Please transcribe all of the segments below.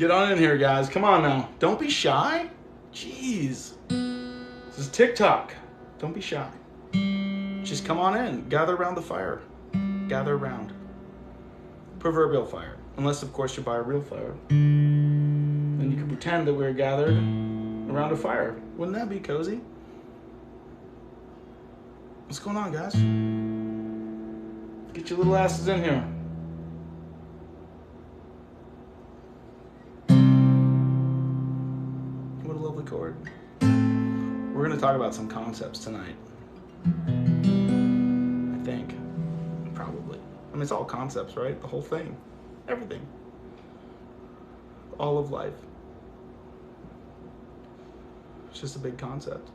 Get on in here, guys. Come on now. Don't be shy. Jeez. This is TikTok. Don't be shy. Just come on in. Gather around the fire. Gather around. Proverbial fire. Unless, of course, you're by a real fire. Then you can pretend that we're gathered around a fire. Wouldn't that be cozy? What's going on, guys? Get your little asses in here. What a lovely chord. We're going to talk about some concepts tonight. I think. Probably. I mean, it's all concepts, right? The whole thing. Everything. All of life. It's just a big concept.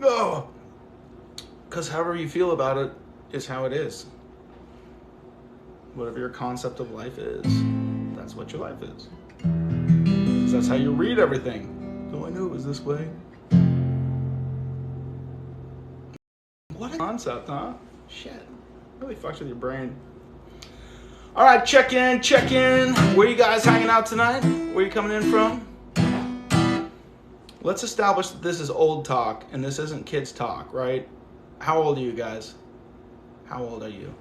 Oh! Because however you feel about it is how it is. Whatever your concept of life is, that's what your life is. Because that's how you read everything. Oh, I knew it was this way. What a concept, huh? Shit. Really fucks with your brain. All right, check in. Where you guys hanging out tonight? Where you coming in from? Let's establish that this is old talk and this isn't kids talk, right? How old are you guys? How old are you?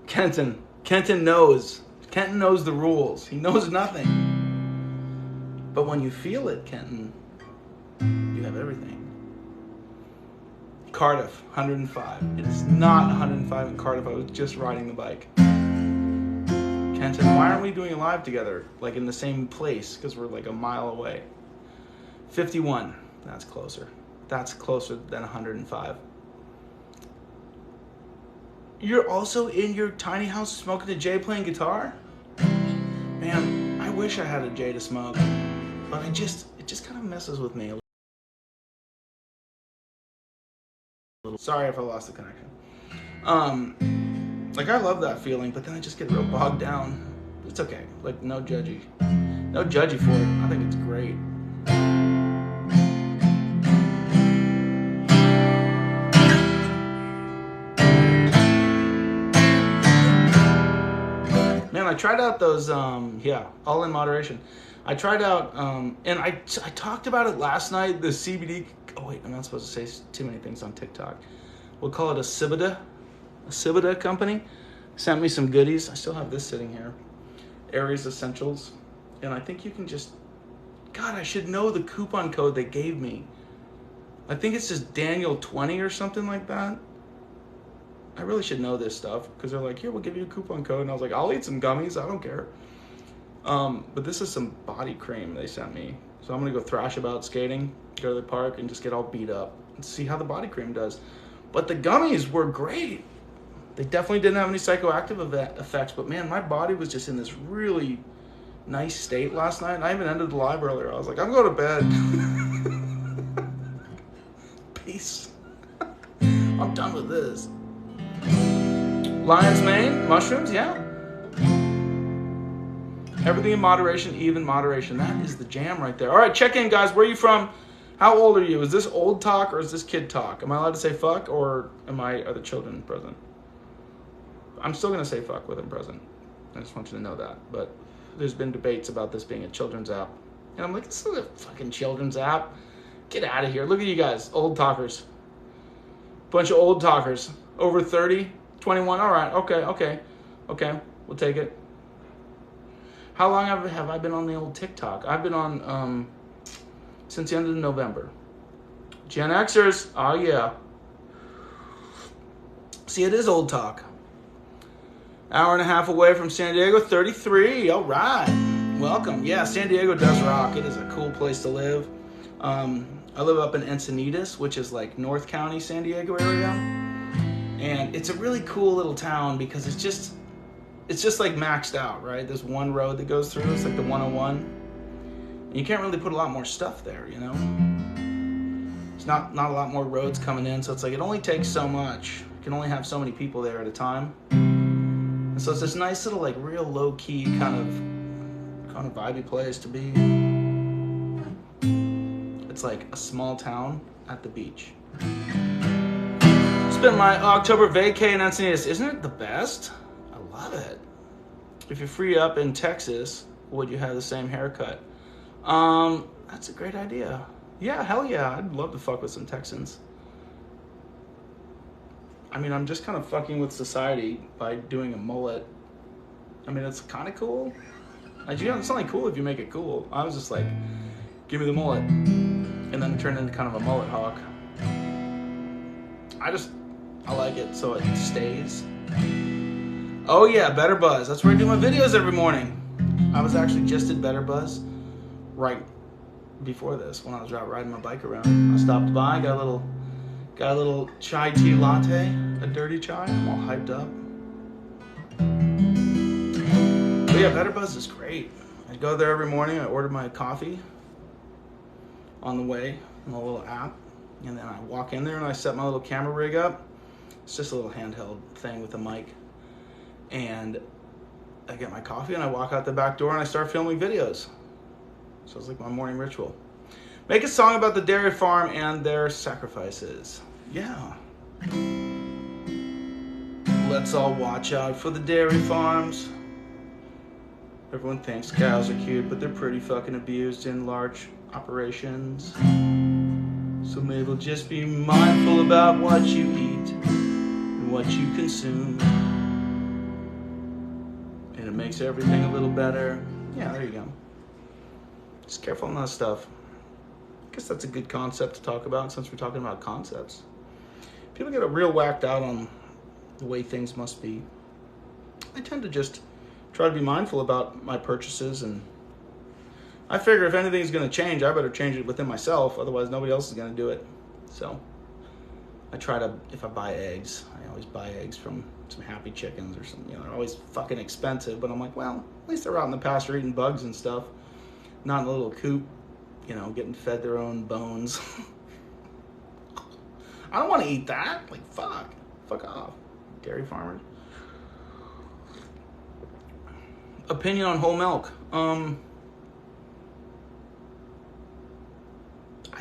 Kenton knows. Kenton knows the rules. He knows nothing. But when you feel it, Kenton, you have everything. Cardiff, 105. It is not 105 in Cardiff. I was just riding the bike. Kenton, why aren't we doing a live together? Like in the same place, because we're like a mile away. 51. That's closer. That's closer than 105. You're also in your tiny house smoking a J playing guitar? Man, I wish I had a J to smoke. But it just kind of messes with me a little. Sorry if I lost the connection. Like I love that feeling, but then I just get real bogged down. It's okay. Like no judgy. No judgy for it. I think it's great. Man, I tried out those, all in moderation. I tried out, and I talked about it last night, the CBD, oh wait, I'm not supposed to say too many things on TikTok. We'll call it a Cibida company. Sent me some goodies. I still have this sitting here. Aries Essentials. And I think you can just, God, I should know the coupon code they gave me. I think it's just Daniel20 or something like that. I really should know this stuff because they're like, here, we'll give you a coupon code. And I was like, I'll eat some gummies. I don't care. But this is some body cream they sent me. So I'm going to go thrash about skating, go to the park, and just get all beat up and see how the body cream does. But the gummies were great. They definitely didn't have any psychoactive effects. But, man, my body was just in this really nice state last night. And I even ended the live earlier. I was like, I'm going to bed. Peace. I'm done with this. Lion's mane, mushrooms, yeah. Everything in moderation, even moderation. That is the jam right there. All right, check in, guys. Where are you from? How old are you? Is this old talk or is this kid talk? Am I allowed to say fuck or are the children present? I'm still going to say fuck with them present. I just want you to know that. But there's been debates about this being a children's app. And I'm like, this is a fucking children's app. Get out of here. Look at you guys, old talkers. Bunch of old talkers. Over 30, 21. All right, okay. We'll take it. How long have I been on the old TikTok? I've been on since the end of November. Gen Xers, oh yeah. See, it is old talk. Hour and a half away from San Diego, 33. All right, welcome. Yeah, San Diego does rock. It is a cool place to live. I live up in Encinitas, which is like North County, San Diego area. And it's a really cool little town because it's just like maxed out, right? There's one road that goes through. It's like the 101. And you can't really put a lot more stuff there, you know? There's not a lot more roads coming in, so it's like it only takes so much. You can only have so many people there at a time. And so it's this nice little like real low-key kind of vibey place to be. It's like a small town at the beach. Spent my October vacay in Encinitas. Isn't it the best? I love it. If you're free up in Texas, would you have the same haircut? That's a great idea. Yeah, hell yeah. I'd love to fuck with some Texans. I mean, I'm just kind of fucking with society by doing a mullet. I mean, it's kind of cool. It's only cool if you make it cool. I was just like, give me the mullet. And then it turned into kind of a mullet hawk. I like it so it stays. Oh yeah, Better Buzz. That's where I do my videos every morning. I was actually just at Better Buzz right before this when I was out riding my bike around. I stopped by, got a little chai tea latte, a dirty chai. I'm all hyped up. But yeah, Better Buzz is great. I go there every morning. I order my coffee on the way on a little app, and then I walk in there and I set my little camera rig up. It's just a little handheld thing with a mic, and I get my coffee and I walk out the back door and I start filming videos. So it's like my morning ritual. Make a song about the dairy farm and their sacrifices. Yeah. Let's all watch out for the dairy farms. Everyone thinks cows are cute, but they're pretty fucking abused in large operations. So maybe just be mindful about what you eat and what you consume. And it makes everything a little better. Yeah, there you go. Just careful on that stuff. I guess that's a good concept to talk about since we're talking about concepts. People get real whacked out on the way things must be. I tend to just try to be mindful about my purchases, and I figure if anything's going to change, I better change it within myself, otherwise nobody else is going to do it. So I try to, if I buy eggs, I always buy eggs from some Happy Chickens or something. You know, they're always fucking expensive, but I'm like, well, at least they're out in the pasture eating bugs and stuff, not in a little coop, you know, getting fed their own bones. I don't want to eat that. Like, fuck off, dairy farmers. Opinion on whole milk. I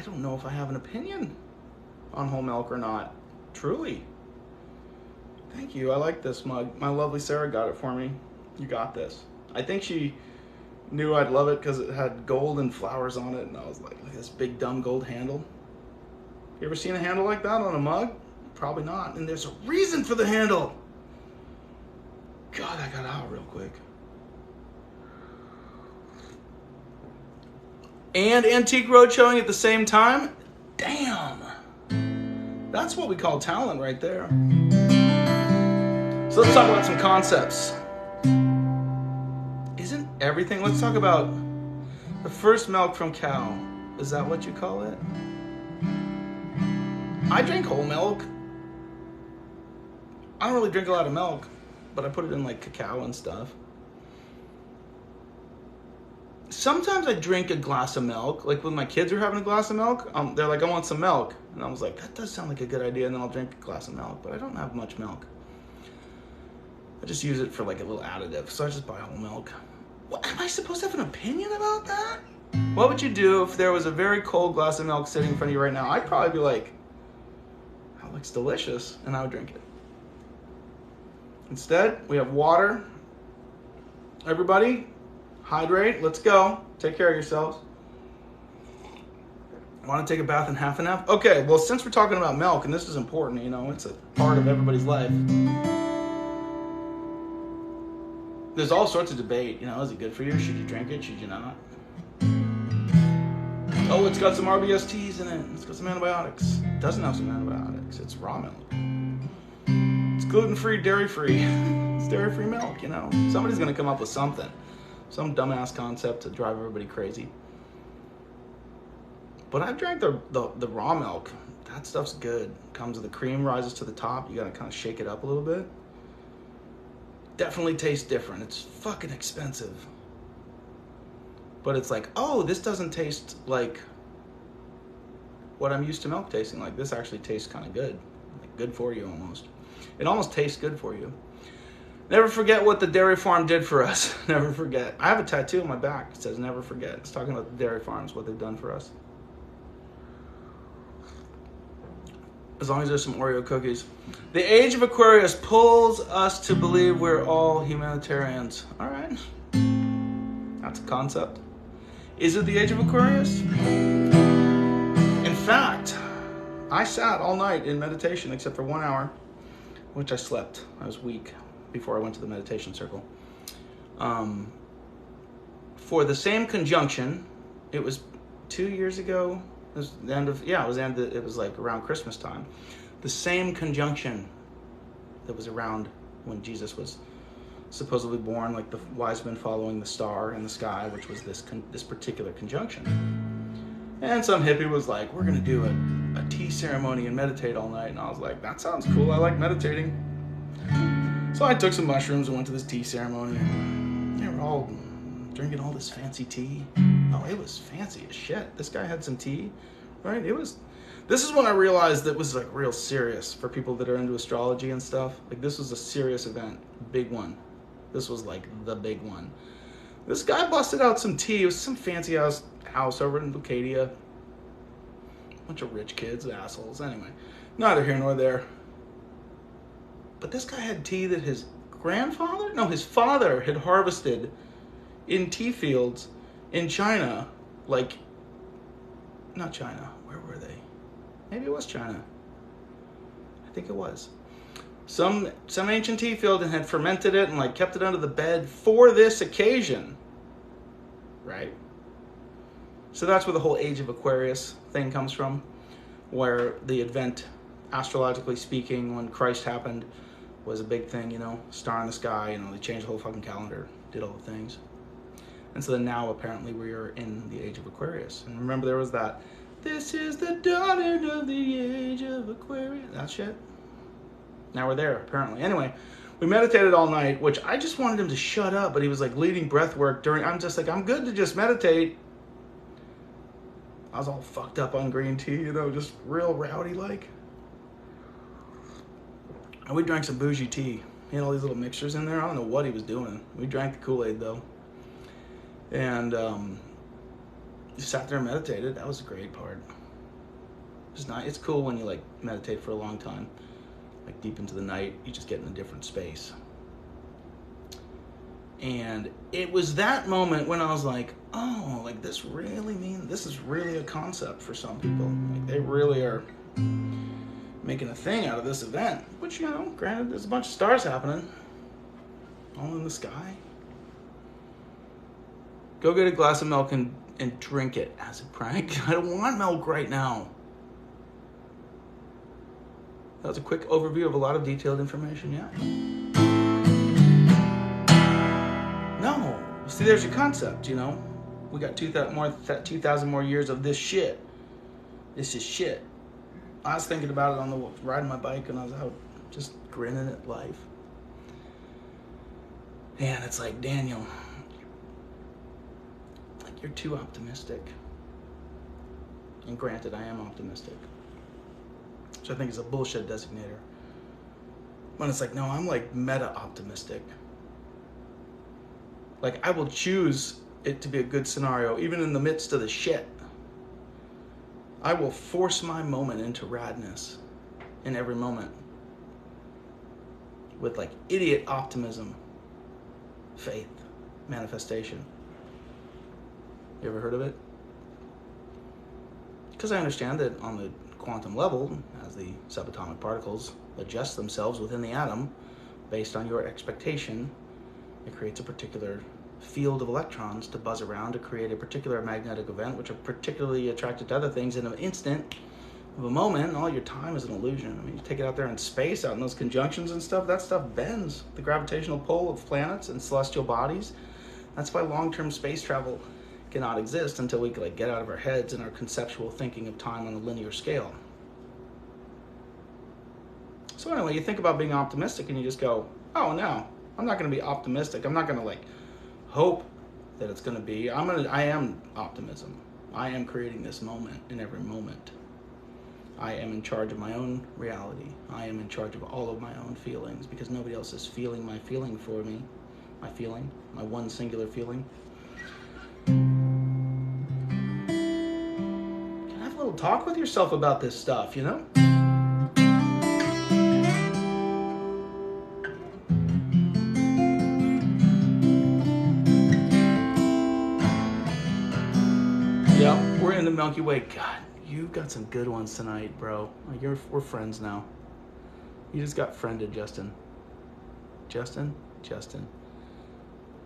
don't know if I have an opinion on whole milk or not. Truly. Thank you. I like this mug. My lovely Sarah got it for me. You got this. I think she knew I'd love it because it had gold and flowers on it, and I was like, look at this big dumb gold handle. You ever seen a handle like that on a mug? Probably not. And there's a reason for the handle. God, I got out real quick. And Antique Roadshowing at the same time? Damn. That's what we call talent right there. So let's talk about some concepts. Isn't everything... Let's talk about the first milk from cow. Is that what you call it? I drink whole milk. I don't really drink a lot of milk, but I put it in like cacao and stuff. Sometimes I drink a glass of milk. Like when my kids are having a glass of milk, they're like, I want some milk. And I was like, that does sound like a good idea. And then I'll drink a glass of milk, but I don't have much milk. I just use it for like a little additive. So I just buy whole milk. What, am I supposed to have an opinion about that? What would you do if there was a very cold glass of milk sitting in front of you right now? I'd probably be like, that looks delicious. And I would drink it. Instead, we have water. Everybody, hydrate. Let's go. Take care of yourselves. Want to take a bath in half an hour? Okay, well, since we're talking about milk, and this is important, you know, it's a part of everybody's life. There's all sorts of debate, you know, is it good for you? Should you drink it? Should you not? Oh, it's got some RBSTs in it. It's got some antibiotics. It doesn't have some antibiotics. It's raw milk. It's gluten-free, dairy-free. It's dairy-free milk, you know. Somebody's going to come up with something. Some dumbass concept to drive everybody crazy. But I've drank the raw milk. That stuff's good. Comes with the cream, rises to the top. You got to kind of shake it up a little bit. Definitely tastes different. It's fucking expensive. But it's like, oh, this doesn't taste like what I'm used to milk tasting like. This actually tastes kind of good. Like good for you almost. It almost tastes good for you. Never forget what the dairy farm did for us. Never forget. I have a tattoo on my back. It says never forget. It's talking about the dairy farms, what they've done for us. As long as there's some Oreo cookies. The age of Aquarius pulls us to believe we're all humanitarians. All right. That's a concept. Is it the age of Aquarius? In fact, I sat all night in meditation except for 1 hour, which I slept. I was weak before I went to the meditation circle. For the same conjunction, it was 2 years ago. It was the end of, it was like around Christmas time. The same conjunction that was around when Jesus was supposedly born, like the wise men following the star in the sky, which was this particular conjunction. And some hippie was like, we're going to do a tea ceremony and meditate all night. And I was like, that sounds cool. I like meditating. So I took some mushrooms and went to this tea ceremony. And they were all drinking all this fancy tea. Oh, it was fancy as shit. This guy had some tea, right? This is when I realized that it was like real serious for people that are into astrology and stuff. Like this was a serious event, big one. This was like the big one. This guy busted out some tea. It was some fancy house over in Lucadia. Bunch of rich kids, assholes. Anyway, neither here nor there. But this guy had tea that his father had harvested in tea fields in China. Like, not China. Where were they? Maybe it was China. I think it was. Some ancient tea field and had fermented it and like kept it under the bed for this occasion. Right? So that's where the whole age of Aquarius thing comes from, where the event, astrologically speaking, when Christ happened, was a big thing, star in the sky, they changed the whole fucking calendar, did all the things. And so then now apparently we are in the age of Aquarius. And remember there was that, this is the dawning of the age of Aquarius, that shit. Now we're there, apparently. Anyway, we meditated all night, which I just wanted him to shut up, but he was like leading breath work during, I'm just like, I'm good to just meditate. I was all fucked up on green tea, just real rowdy like. And we drank some bougie tea. He had all these little mixtures in there. I don't know what he was doing. We drank the Kool-Aid though. And just sat there and meditated. That was the great part. It's cool when you like meditate for a long time. Like deep into the night, you just get in a different space. And it was that moment when I was like, oh, like this is really a concept for some people. Like they really are making a thing out of this event. Which, granted, there's a bunch of stars happening. All in the sky. Go get a glass of milk and drink it as a prank. I don't want milk right now. That was a quick overview of a lot of detailed information, yeah. No. See, there's your concept, We got 2,000 more years of this shit. This is shit. I was thinking about it riding my bike and I was out just grinning at life. And it's like, Daniel, like you're too optimistic. And granted, I am optimistic. Which I think is a bullshit designator. When it's like, no, I'm like meta-optimistic. Like, I will choose it to be a good scenario, even in the midst of the shit. I will force my moment into radness in every moment. With like idiot optimism, faith, manifestation. You ever heard of it? Because I understand that on the quantum level, as the subatomic particles adjust themselves within the atom based on your expectation, it creates a particular field of electrons to buzz around to create a particular magnetic event, which are particularly attracted to other things in an instant of a moment. All your time is an illusion. I mean, you take it out there in space, out in those conjunctions and stuff, that stuff bends the gravitational pull of planets and celestial bodies. That's why long-term space travel cannot exist until we like get out of our heads and our conceptual thinking of time on a linear scale. So anyway, you think about being optimistic and you just go, oh no, I'm not going to be optimistic. I'm not going to like hope that it's going to be. I am optimism. I am creating this moment in every moment. I am in charge of my own reality. I am in charge of all of my own feelings because nobody else is feeling my feeling for me. My feeling, my one singular feeling. Can have a little talk with yourself about this stuff, you know? Yep, we're in the Milky Way. God, you've got some good ones tonight, bro. Like we're friends now. You just got friended, Justin. Justin.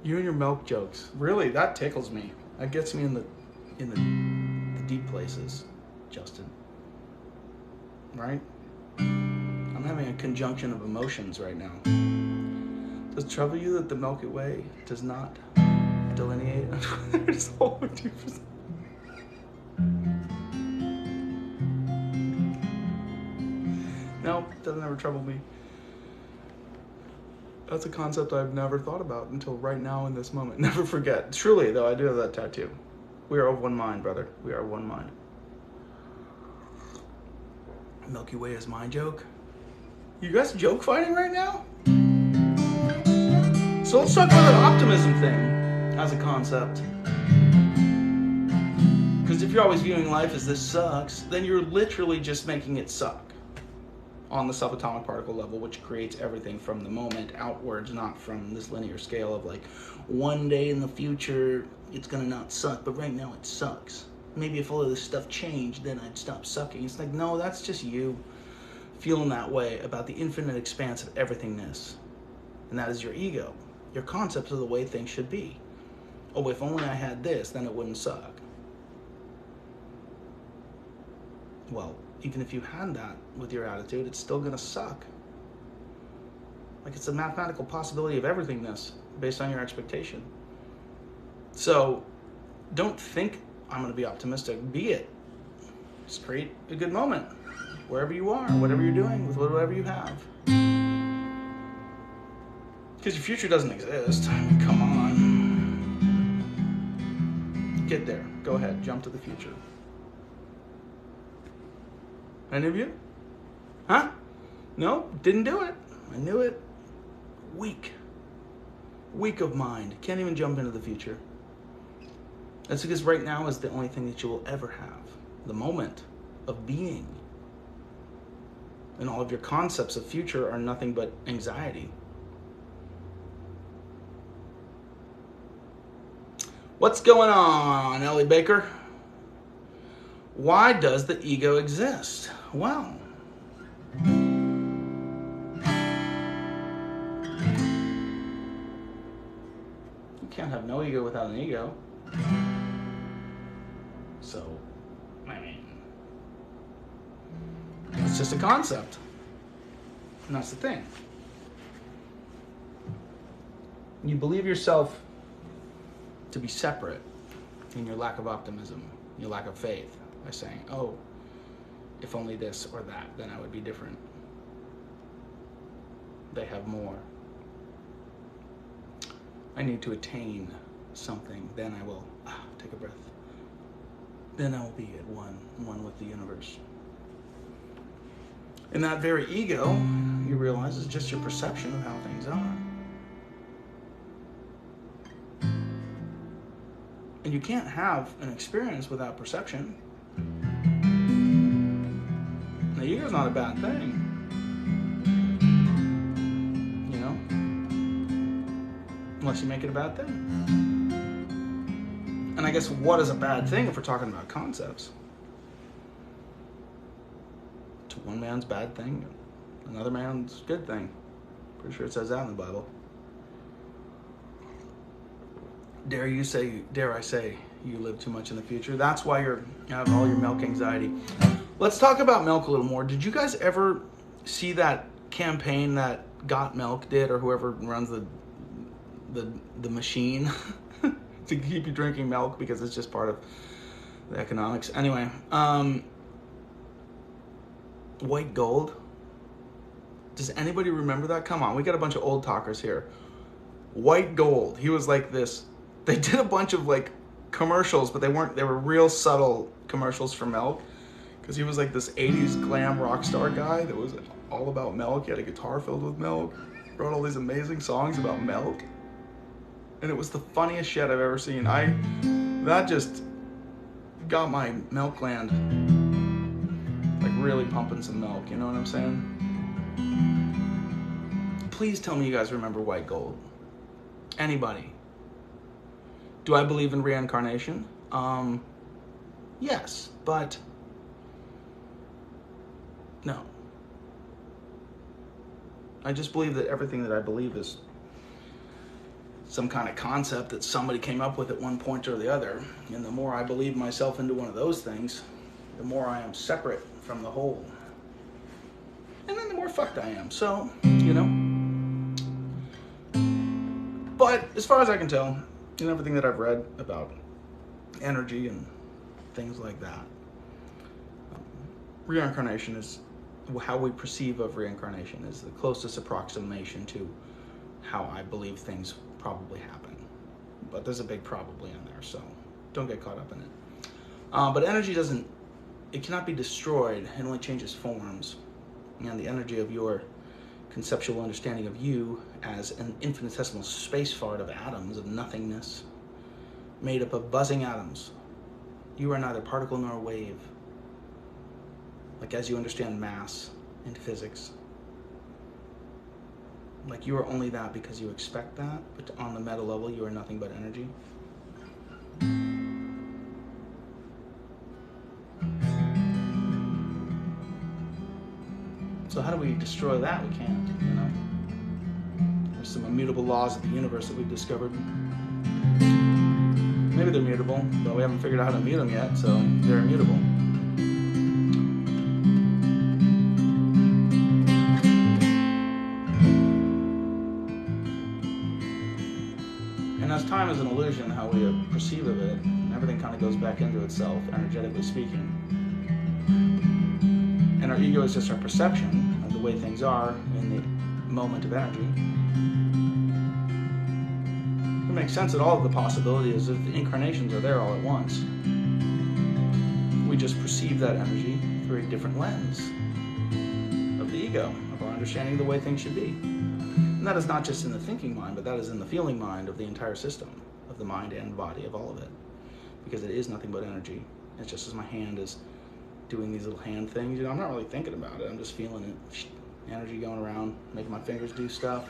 You and your milk jokes. Really, that tickles me. That gets me in the deep places, Justin. Right? I'm having a conjunction of emotions right now. Does it trouble you that the Milky Way does not delineate? There's a whole difference. No, doesn't ever trouble me. That's a concept I've never thought about until right now in this moment. Never forget. Truly, though, I do have that tattoo. We are of one mind, brother. We are of one mind. Milky Way is my joke. You guys joke fighting right now? So let's talk about that optimism thing as a concept. Because if you're always viewing life as this sucks, then you're literally just making it suck on the subatomic particle level, which creates everything from the moment outwards, not from this linear scale of like, one day in the future, it's gonna not suck, but right now it sucks. Maybe if all of this stuff changed, then I'd stop sucking. It's like, no, that's just you feeling that way about the infinite expanse of everythingness. And that is your ego, your concepts of the way things should be. Oh, if only I had this, then it wouldn't suck. Well, even if you had that with your attitude, it's still gonna suck. Like, it's a mathematical possibility of everythingness based on your expectation. So don't think I'm gonna be optimistic. Be it. Just create a good moment wherever you are, whatever you're doing, with whatever you have. Because your future doesn't exist. I mean, come on. Get there. Go ahead. Jump to the future. Any of you? Huh? No? Didn't do it. I knew it. Weak. Weak of mind. Can't even jump into the future. That's because right now is the only thing that you will ever have. The moment of being. And all of your concepts of future are nothing but anxiety. What's going on, Ellie Baker? Why does the ego exist? Well, you can't have no ego without an ego. So, I mean, it's just a concept. And that's the thing. You believe yourself to be separate in your lack of optimism, your lack of faith, by saying, oh, if only this or that, then I would be different. They have more. I need to attain something, then I will take a breath. Then I will be at one with the universe. And that very ego, you realize, is just your perception of how things are. And you can't have an experience without perception. The ego's not a bad thing. You know? Unless you make it a bad thing. And I guess what is a bad thing if we're talking about concepts? To one man's bad thing, another man's good thing. Pretty sure it says that in the Bible. Dare I say, you live too much in the future. That's why you have all your milk anxiety. Let's talk about milk a little more. Did you guys ever see that campaign that Got Milk did, or whoever runs the machine to keep you drinking milk because it's just part of the economics? Anyway, White Gold. Does anybody remember that? Come on, we got a bunch of old talkers here. White Gold. He was like this. They did a bunch of like commercials, but they were real subtle commercials for milk, because he was like this 80s glam rock star guy that was all about milk. He had a guitar filled with milk, wrote all these amazing songs about milk, and it was the funniest shit I've ever seen. That just got my milk gland like really pumping some milk, you know what I'm saying? Please tell me you guys remember White Gold. Anybody? Do I believe in reincarnation? Yes, but no. I just believe that everything that I believe is some kind of concept that somebody came up with at one point or the other. And the more I believe myself into one of those things, the more I am separate from the whole. And then the more fucked I am. So, you know. But as far as I can tell, and everything that I've read about energy and things like that, reincarnation is how we perceive of reincarnation is the closest approximation to how I believe things probably happen. But there's a big probably in there, so don't get caught up in it. But energy it cannot be destroyed. It only changes forms. And the energy of your conceptual understanding of you as an infinitesimal space fart of atoms, of nothingness, made up of buzzing atoms. You are neither particle nor wave. Like as you understand mass and physics. Like you are only that because you expect that, but on the meta level you are nothing but energy. So how do we destroy that? We can't, you know. There's some immutable laws of the universe that we've discovered. Maybe they're mutable, but we haven't figured out how to mute them yet, so they're immutable. And as time is an illusion, how we perceive of it, everything kind of goes back into itself, energetically speaking. And our ego is just our perception of the way things are in the moment of energy. It makes sense that all of the possibilities of the incarnations are there all at once. We just perceive that energy through a different lens of the ego, of our understanding of the way things should be. And that is not just in the thinking mind, but that is in the feeling mind of the entire system, of the mind and body, of all of it. Because it is nothing but energy. It's just as my hand is doing these little hand things, you know, I'm not really thinking about it, I'm just feeling it. Energy going around, making my fingers do stuff.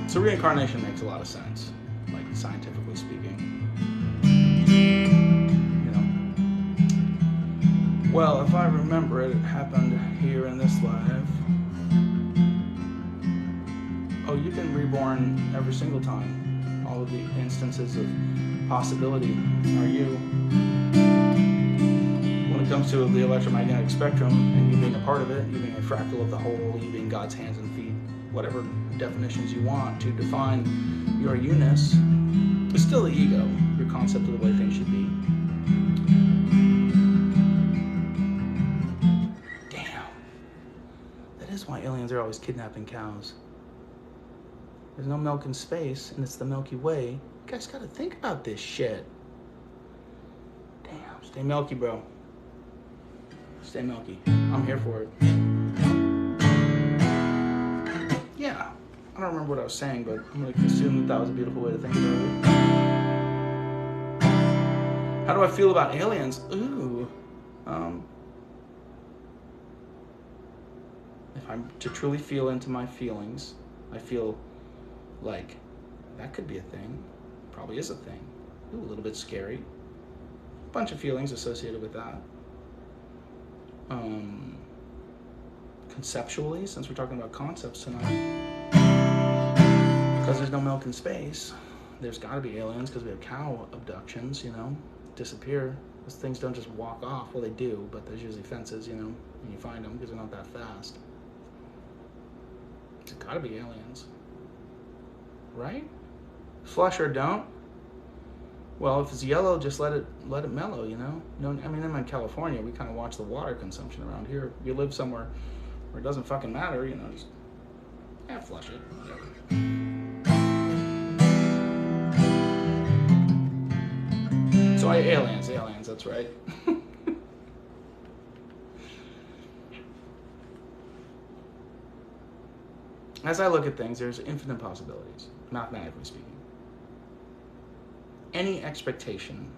So reincarnation makes a lot of sense, like scientifically speaking. Well, if I remember it, it happened here in this life. Oh, you've been reborn every single time. All of the instances of possibility are you. When it comes to the electromagnetic spectrum, and you being a part of it, you being a fractal of the whole, you being God's hands and feet, whatever definitions you want to define your you-ness, it's still the ego, your concept of the way things should be. That's why aliens are always kidnapping cows. There's no milk in space, and it's the Milky Way. You guys gotta think about this shit. Damn, stay milky, bro. Stay milky. I'm here for it. Yeah, I don't remember what I was saying, but I'm gonna assume that was a beautiful way to think about it. How do I feel about aliens? Ooh. If I'm to truly feel into my feelings, I feel like that could be a thing. Probably is a thing. Ooh, a little bit scary. A bunch of feelings associated with that. Conceptually, since we're talking about concepts tonight, because there's no milk in space, there's got to be aliens because we have cow abductions, you know, disappear. Those things don't just walk off. Well, they do, but there's usually fences, you know, and you find them because they're not that fast. It's gotta be aliens, right? Flush or don't. Well, if it's yellow, just let it mellow, you know. I mean, I'm in California. We kind of watch the water consumption around here. You live somewhere where it doesn't fucking matter, you know. Just flush it, whatever. So aliens, that's right. As I look at things, there's infinite possibilities, mathematically speaking. Any expectation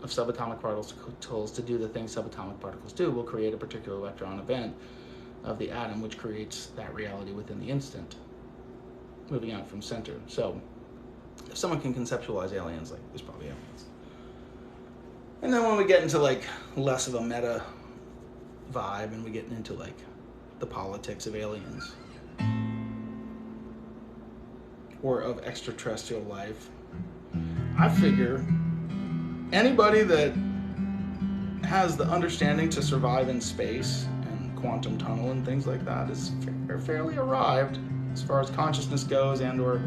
of subatomic particles to do the things subatomic particles do will create a particular electron event of the atom, which creates that reality within the instant. moving out from center. So if someone can conceptualize aliens, like, there's probably aliens. And then when we get into like less of a meta vibe and we get into like the politics of aliens or of extraterrestrial life, I figure anybody that has the understanding to survive in space and quantum tunnel and things like that is fairly arrived as far as consciousness goes and or,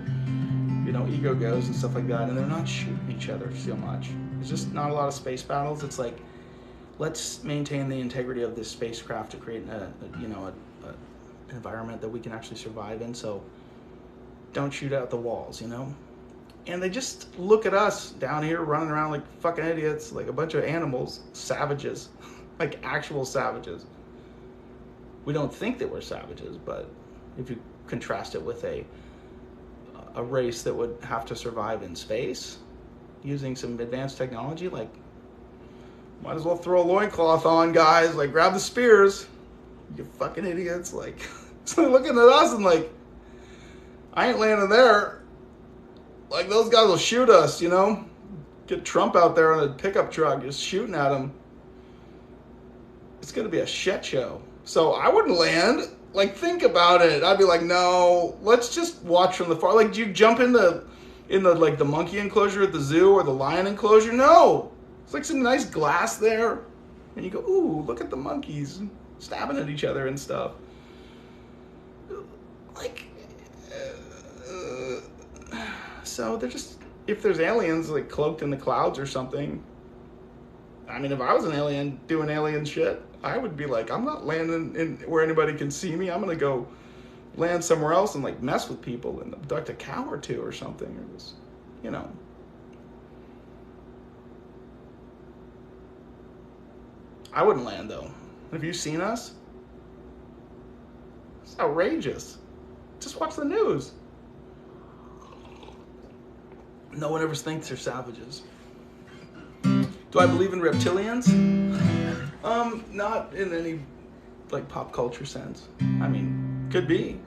you know, ego goes and stuff like that. And they're not shooting each other so much. There's just not a lot of space battles. It's like, let's maintain the integrity of this spacecraft to create an environment that we can actually survive in. So don't shoot out the walls, you know? And they just look at us down here running around like fucking idiots, like a bunch of animals, savages, like actual savages. We don't think that we're savages, but if you contrast it with a race that would have to survive in space using some advanced technology, like, might as well throw a loincloth on, guys. Like, grab the spears, you fucking idiots. Like, so they're looking at us and like, I ain't landing there. Like, those guys will shoot us, you know? Get Trump out there on a pickup truck just shooting at him. It's going to be a shit show. So I wouldn't land. Like, think about it. I'd be like, no, let's just watch from the far. Like, do you jump in the like the monkey enclosure at the zoo or the lion enclosure? No. It's like some nice glass there. And you go, ooh, look at the monkeys stabbing at each other and stuff. Like, so they're just, if there's aliens like cloaked in the clouds or something, I mean, if I was an alien doing alien shit, I would be like, I'm not landing in where anybody can see me. I'm gonna go land somewhere else and like mess with people and abduct a cow or two or something, or just, you know. I wouldn't land though. Have you seen us? It's outrageous. Just watch the news. No one ever thinks they're savages. Do I believe in reptilians? Not in any like pop culture sense. I mean, could be.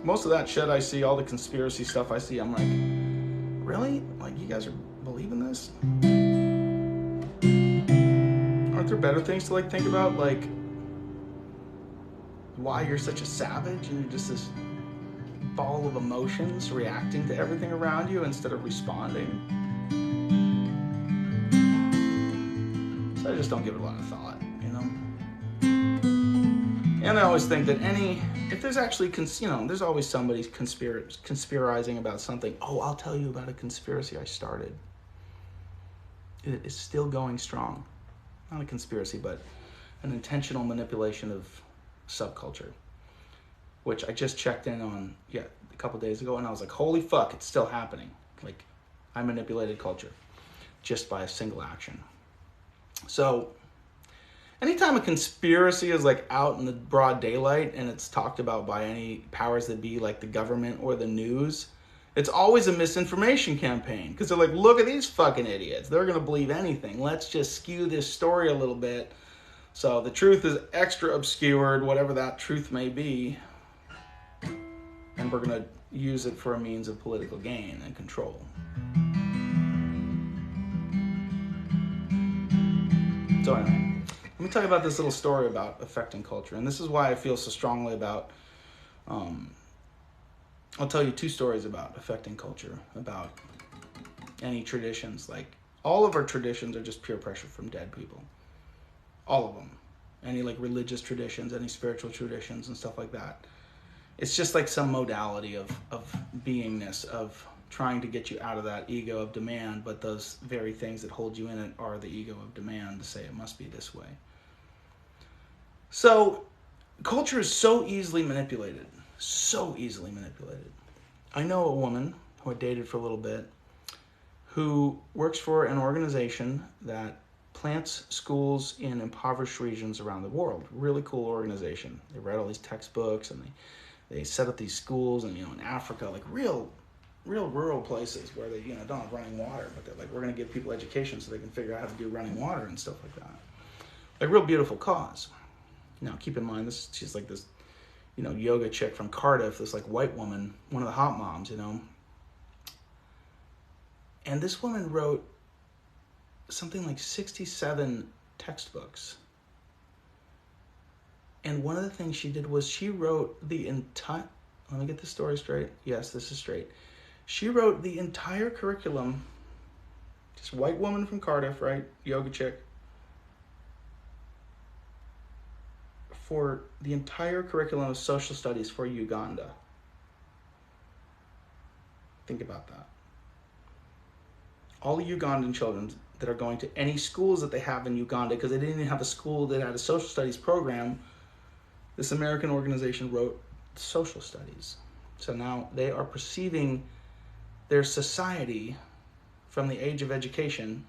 Most of that shit I see, all the conspiracy stuff I see, I'm like, really? Like, you guys are believing this? Aren't there better things to like think about? Like, why you're such a savage and you're just this ball of emotions reacting to everything around you instead of responding. So I just don't give it a lot of thought, you know? And I always think that if there's actually, there's always somebody conspirizing about something. Oh, I'll tell you about a conspiracy I started. It is still going strong. Not a conspiracy, but an intentional manipulation of subculture, which I just checked in on a couple days ago, and I was like, holy fuck, it's still happening. Like, I manipulated culture just by a single action. So anytime a conspiracy is like out in the broad daylight and it's talked about by any powers that be, like the government or the news, it's always a misinformation campaign, because they're like, look at these fucking idiots. They're going to believe anything. Let's just skew this story a little bit. So the truth is extra obscured, whatever that truth may be, and we're going to use it for a means of political gain and control. So anyway, let me tell you about this little story about affecting culture. And this is why I feel so strongly about, I'll tell you two stories about affecting culture, about any traditions. Like, all of our traditions are just pure pressure from dead people. All of them. Any like religious traditions, any spiritual traditions and stuff like that. It's just like some modality of beingness, of trying to get you out of that ego of demand, but those very things that hold you in it are the ego of demand to say it must be this way. So culture is so easily manipulated. So easily manipulated. I know a woman who I dated for a little bit who works for an organization that plants schools in impoverished regions around the world. Really cool organization. They write all these textbooks and they set up these schools and, in Africa, like real rural places where they, don't have running water, but they're like, we're going to give people education so they can figure out how to do running water and stuff like that. Like, real beautiful cause. Now, keep in mind, she's like this, yoga chick from Cardiff, this like white woman, one of the hot moms, And this woman wrote something like 67 textbooks. And one of the things she did was she wrote the entire, let me get the story straight. Yes, this is straight. She wrote the entire curriculum, this white woman from Cardiff, right? Yoga chick. For the entire curriculum of social studies for Uganda. Think about that. All the Ugandan children that are going to any schools that they have in Uganda, because they didn't even have a school that had a social studies program, this American organization wrote social studies. So now they are perceiving their society from the age of education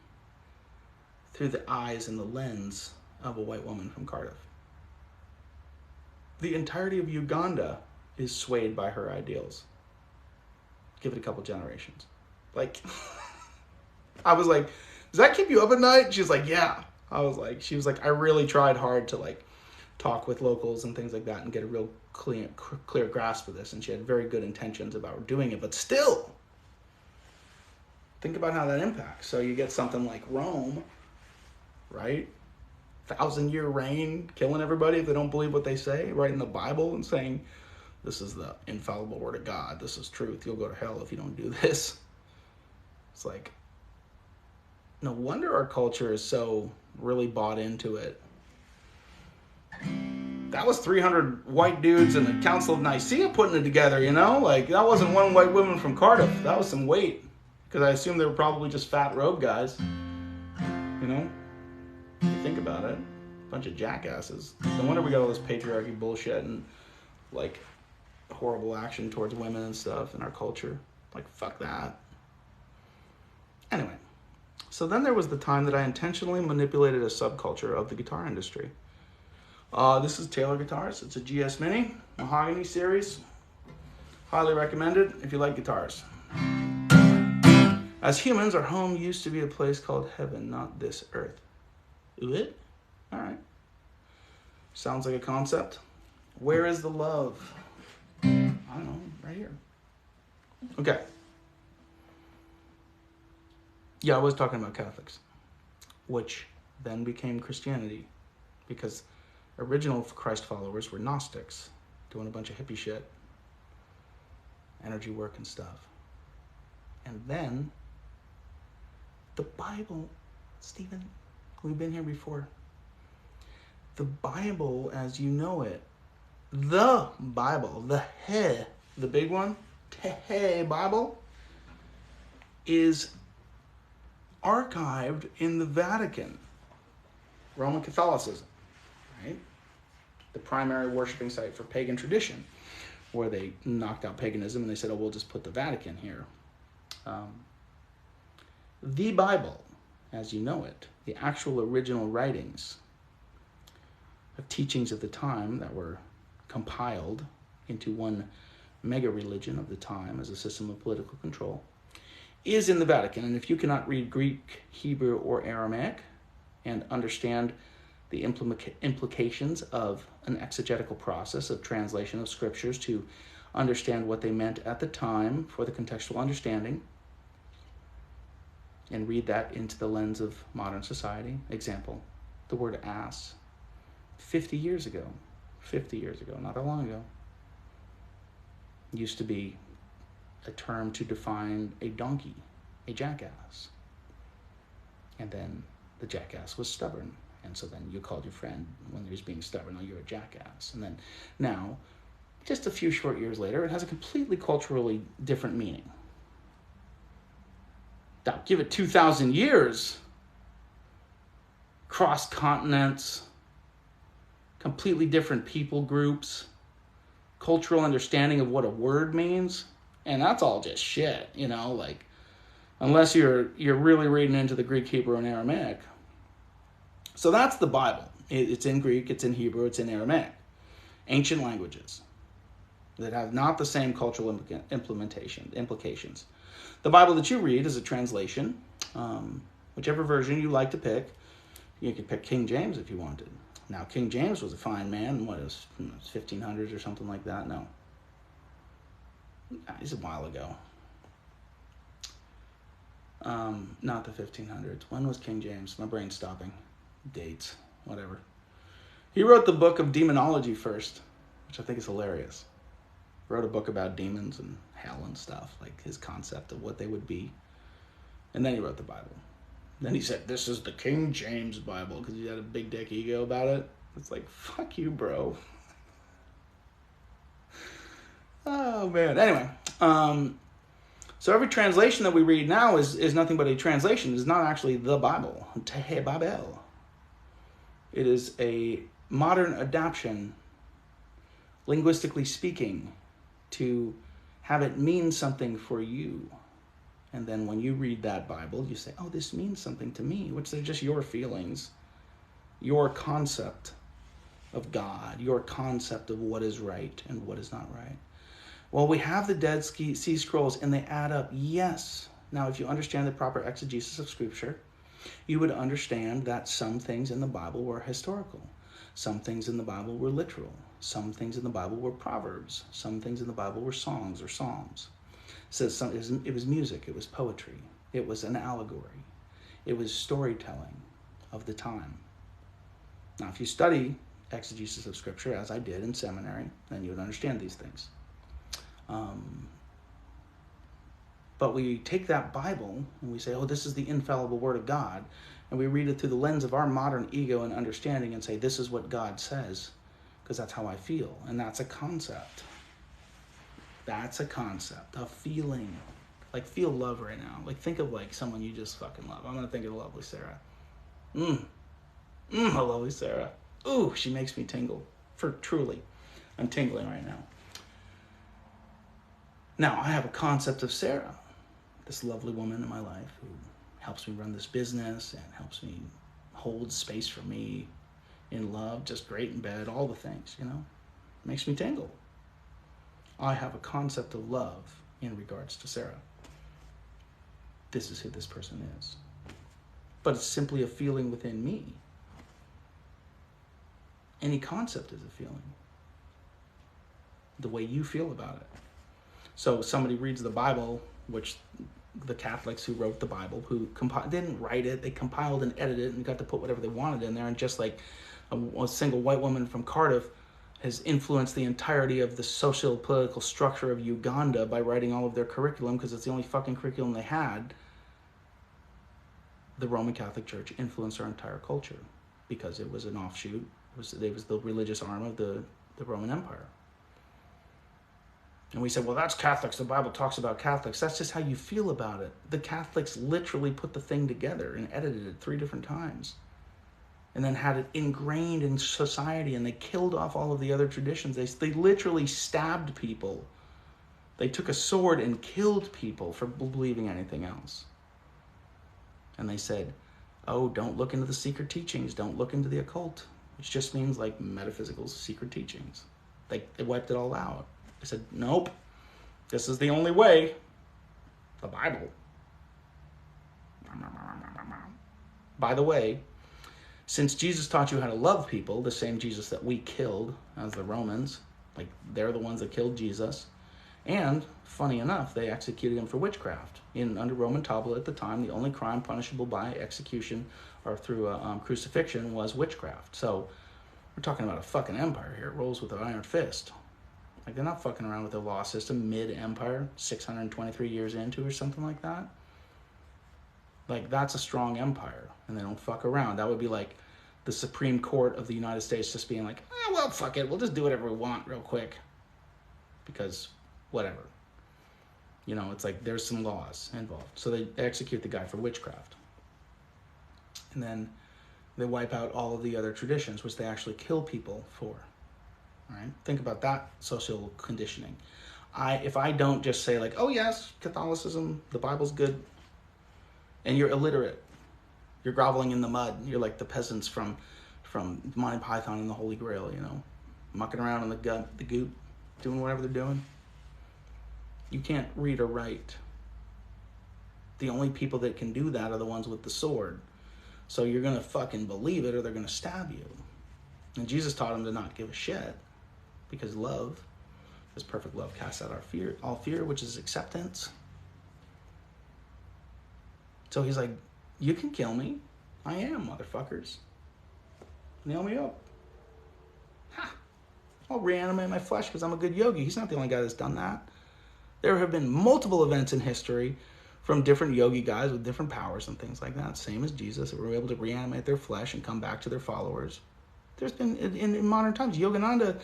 through the eyes and the lens of a white woman from Cardiff. The entirety of Uganda is swayed by her ideals. Give it a couple generations. Like, I was like, does that keep you up at night? She's like, yeah. She was like, I really tried hard to like talk with locals and things like that and get a real clear grasp of this. And she had very good intentions about doing it, but still, think about how that impacts. So you get something like Rome, right? 1,000-year reign, killing everybody if they don't believe what they say, writing the Bible and saying, this is the infallible word of God. This is truth. You'll go to hell if you don't do this. It's like, no wonder our culture is so really bought into it. That was 300 white dudes in the Council of Nicaea putting it together, Like, that wasn't one white woman from Cardiff. That was some weight. Because I assume they were probably just fat robe guys. You think about it. A bunch of jackasses. No wonder we got all this patriarchy bullshit and, like, horrible action towards women and stuff in our culture. Like, fuck that. Anyway. So then there was the time that I intentionally manipulated a subculture of the guitar industry. This is Taylor Guitars. It's a GS Mini, Mahogany series. Highly recommended if you like guitars. As humans, our home used to be a place called heaven, not this earth. It? All right. Sounds like a concept. Where is the love? I don't know, right here. Okay. Yeah, I was talking about Catholics, which then became Christianity, because original Christ followers were Gnostics, doing a bunch of hippie shit, energy work and stuff. And then the Bible, Stephen, we've been here before. The Bible, as you know it, the Bible, the big one, Bible, is archived in the Vatican, Roman Catholicism, right? The primary worshiping site for pagan tradition, where they knocked out paganism and they said, oh, we'll just put the Vatican here. The Bible, as you know it, the actual original writings of teachings of the time that were compiled into one mega religion of the time as a system of political control, is in the Vatican. And if you cannot read Greek, Hebrew, or Aramaic and understand the implications of an exegetical process of translation of scriptures to understand what they meant at the time for the contextual understanding, and read that into the lens of modern society. Example, the word ass. 50 years ago, not that long ago, used to be a term to define a donkey, a jackass. And then the jackass was stubborn. And so then you called your friend when he was being stubborn, oh, you're a jackass. And then now, just a few short years later, it has a completely culturally different meaning. Now, give it 2,000 years, cross continents, completely different people groups, cultural understanding of what a word means, and that's all just shit, like, unless you're really reading into the Greek, Hebrew, and Aramaic. So that's the Bible. It's in Greek, it's in Hebrew, it's in Aramaic. Ancient languages that have not the same cultural implications. The Bible that you read is a translation, whichever version you like to pick. You could pick King James if you wanted. Now, King James was a fine man. What, it was 1500s or something like that? No. It's a while ago. Not the 1500s. When was King James? My brain's stopping. Dates. Whatever. He wrote the book of demonology first, which I think is hilarious. Wrote a book about demons and hell and stuff, like his concept of what they would be. And then he wrote the Bible. Then he said, this is the King James Bible, because he had a big dick ego about it. It's like, fuck you, bro. Oh, man. Anyway, so every translation that we read now is nothing but a translation. It's not actually the Bible. Babel. It is a modern adaptation, linguistically speaking, to have it mean something for you. And then when you read that Bible, you say, oh, this means something to me, which are just your feelings, your concept of God, your concept of what is right and what is not right. Well, we have the Dead Sea Scrolls, and they add up, yes. Now, if you understand the proper exegesis of Scripture, you would understand that some things in the Bible were historical. Some things in the Bible were literal. Some things in the Bible were proverbs. Some things in the Bible were songs or psalms. So it was music, it was poetry, it was an allegory, it was storytelling of the time. Now, if you study exegesis of Scripture, as I did in seminary, then you would understand these things. But we take that Bible and we say, oh, this is the infallible Word of God, and we read it through the lens of our modern ego and understanding and say, this is what God says, because that's how I feel, and that's a concept. That's a concept, a feeling. Like, feel love right now. Like, think of, like, someone you just fucking love. I'm going to think of the lovely Sarah. A lovely Sarah. Ooh, she makes me tingle. For truly. I'm tingling right now. Now, I have a concept of Sarah, this lovely woman in my life who helps me run this business and helps me hold space for me in love, just great in bed, all the things, you know. Makes me tingle. I have a concept of love in regards to Sarah. This is who this person is. But it's simply a feeling within me. Any concept is a feeling. The way you feel about it. So somebody reads the Bible, which the Catholics who wrote the Bible, who didn't write it, they compiled and edited it and got to put whatever they wanted in there. And just like a single white woman from Cardiff has influenced the entirety of the social political structure of Uganda by writing all of their curriculum, because it's the only fucking curriculum they had, the Roman Catholic Church influenced our entire culture because it was an offshoot. It was the religious arm of the Roman Empire. And we said, well, that's Catholics. The Bible talks about Catholics. That's just how you feel about it. The Catholics literally put the thing together and edited it 3 different times. And then had it ingrained in society, and they killed off all of the other traditions. They literally stabbed people. They took a sword and killed people for believing anything else. And they said, oh, don't look into the secret teachings. Don't look into the occult. Which just means like metaphysical secret teachings. They wiped it all out. They said, nope, this is the only way. The Bible. By the way, since Jesus taught you how to love people, the same Jesus that we killed as the Romans, like they're the ones that killed Jesus, and funny enough, they executed him for witchcraft. Under Roman tabula at the time, the only crime punishable by execution or through a crucifixion was witchcraft. So we're talking about a fucking empire here. It rolls with an iron fist. Like, they're not fucking around with the law system mid-empire, 623 years into or something like that. Like, that's a strong empire, and they don't fuck around. That would be like the Supreme Court of the United States just being like, oh, well, fuck it. We'll just do whatever we want real quick. Because whatever. You know, it's like there's some laws involved. So they execute the guy for witchcraft. And then they wipe out all of the other traditions, which they actually kill people for. Right? Think about that social conditioning. If I don't just say like, oh yes, Catholicism, the Bible's good, and you're illiterate, you're groveling in the mud, you're like the peasants from Monty Python and the Holy Grail, you know, mucking around in the goop, doing whatever they're doing. You can't read or write. The only people that can do that are the ones with the sword. So you're gonna fucking believe it, or they're gonna stab you. And Jesus taught him to not give a shit, because love, this perfect love, casts out all fear, which is acceptance. So he's like, you can kill me. I am, motherfuckers. Nail me up. Ha! I'll reanimate my flesh because I'm a good yogi. He's not the only guy that's done that. There have been multiple events in history from different yogi guys with different powers and things like that, same as Jesus, that were able to reanimate their flesh and come back to their followers. There's been, in modern times, Yogananda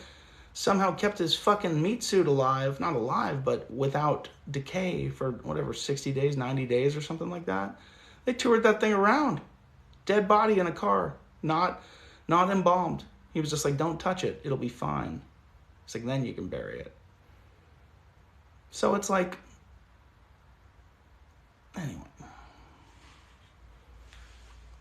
somehow kept his fucking meat suit alive, not alive, but without decay for, 60 days, 90 days or something like that. They toured that thing around. Dead body in a car, not embalmed. He was just like, don't touch it, it'll be fine. It's like, then you can bury it. So it's like, anyway.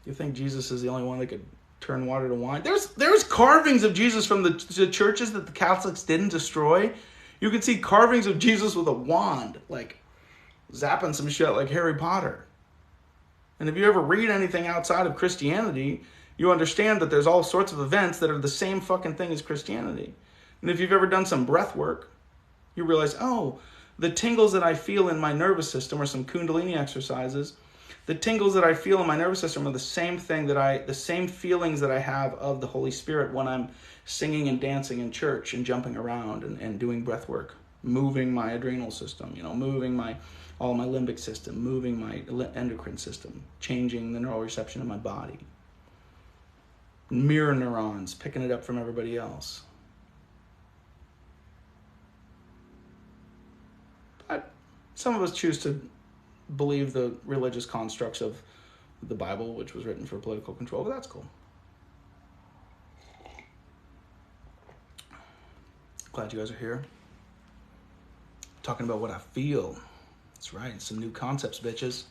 You think Jesus is the only one that could turn water to wine? There's carvings of Jesus from the churches that the Catholics didn't destroy. You can see carvings of Jesus with a wand, like zapping some shit like Harry Potter. And if you ever read anything outside of Christianity, you understand that there's all sorts of events that are the same fucking thing as Christianity. And if you've ever done some breath work, you realize, oh, the tingles that I feel in my nervous system, or some Kundalini exercises, the tingles that I feel in my nervous system are the same feelings that I have of the Holy Spirit when I'm singing and dancing in church and jumping around and doing breath work, moving my adrenal system, moving all my limbic system, moving my endocrine system, changing the neural reception of my body. Mirror neurons, picking it up from everybody else. But some of us choose to believe the religious constructs of the Bible, which was written for political control, but that's cool. Glad you guys are here. Talking about what I feel. That's right, some new concepts, bitches.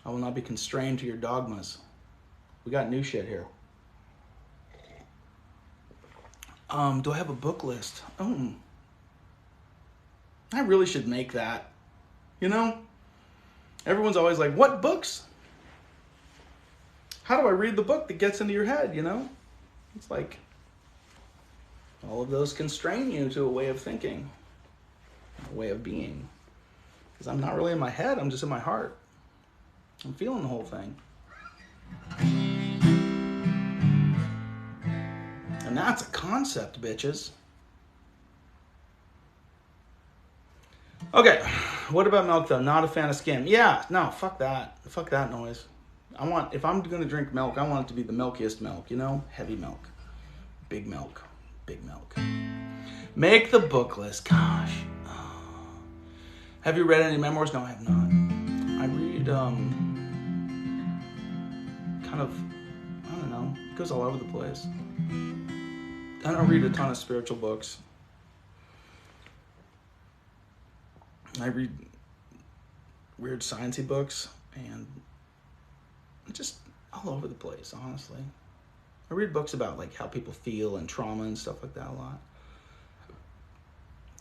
I will not be constrained to your dogmas. We got new shit here. Do I have a book list? Oh. I really should make that. Everyone's always like, what books? How do I read the book that gets into your head, It's like, all of those constrain you to a way of thinking, a way of being. Because I'm not really in my head, I'm just in my heart. I'm feeling the whole thing. And that's a concept, bitches. Okay, what about milk though? Not a fan of skim. Yeah, no, fuck that. Fuck that noise. If I'm gonna drink milk, I want it to be the milkiest milk, Heavy milk. Big milk. Big milk. Make the book list, gosh. Have you read any memoirs? No, I have not. I read, kind of, I don't know, it goes all over the place. I don't read a ton of spiritual books. I read weird sciencey books and just all over the place, honestly. I read books about like how people feel and trauma and stuff like that a lot.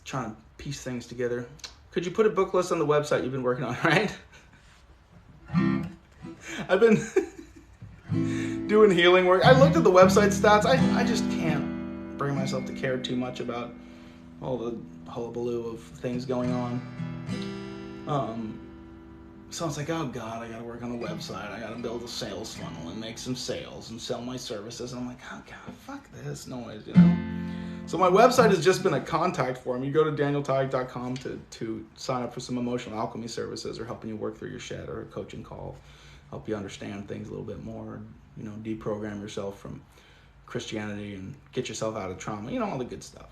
Trying to piece things together. Could you put a book list on the website you've been working on, right? I've been doing healing work. I looked at the website stats. I just can't bring myself to care too much about all the hullabaloo of things going on. So it's like, oh God, I gotta work on the website. I gotta build a sales funnel and make some sales and sell my services. And I'm like, oh God, fuck this noise, So my website has just been a contact form. You go to danieltyack.com to sign up for some emotional alchemy services, or helping you work through your shit, or a coaching call, help you understand things a little bit more, deprogram yourself from Christianity and get yourself out of trauma, all the good stuff.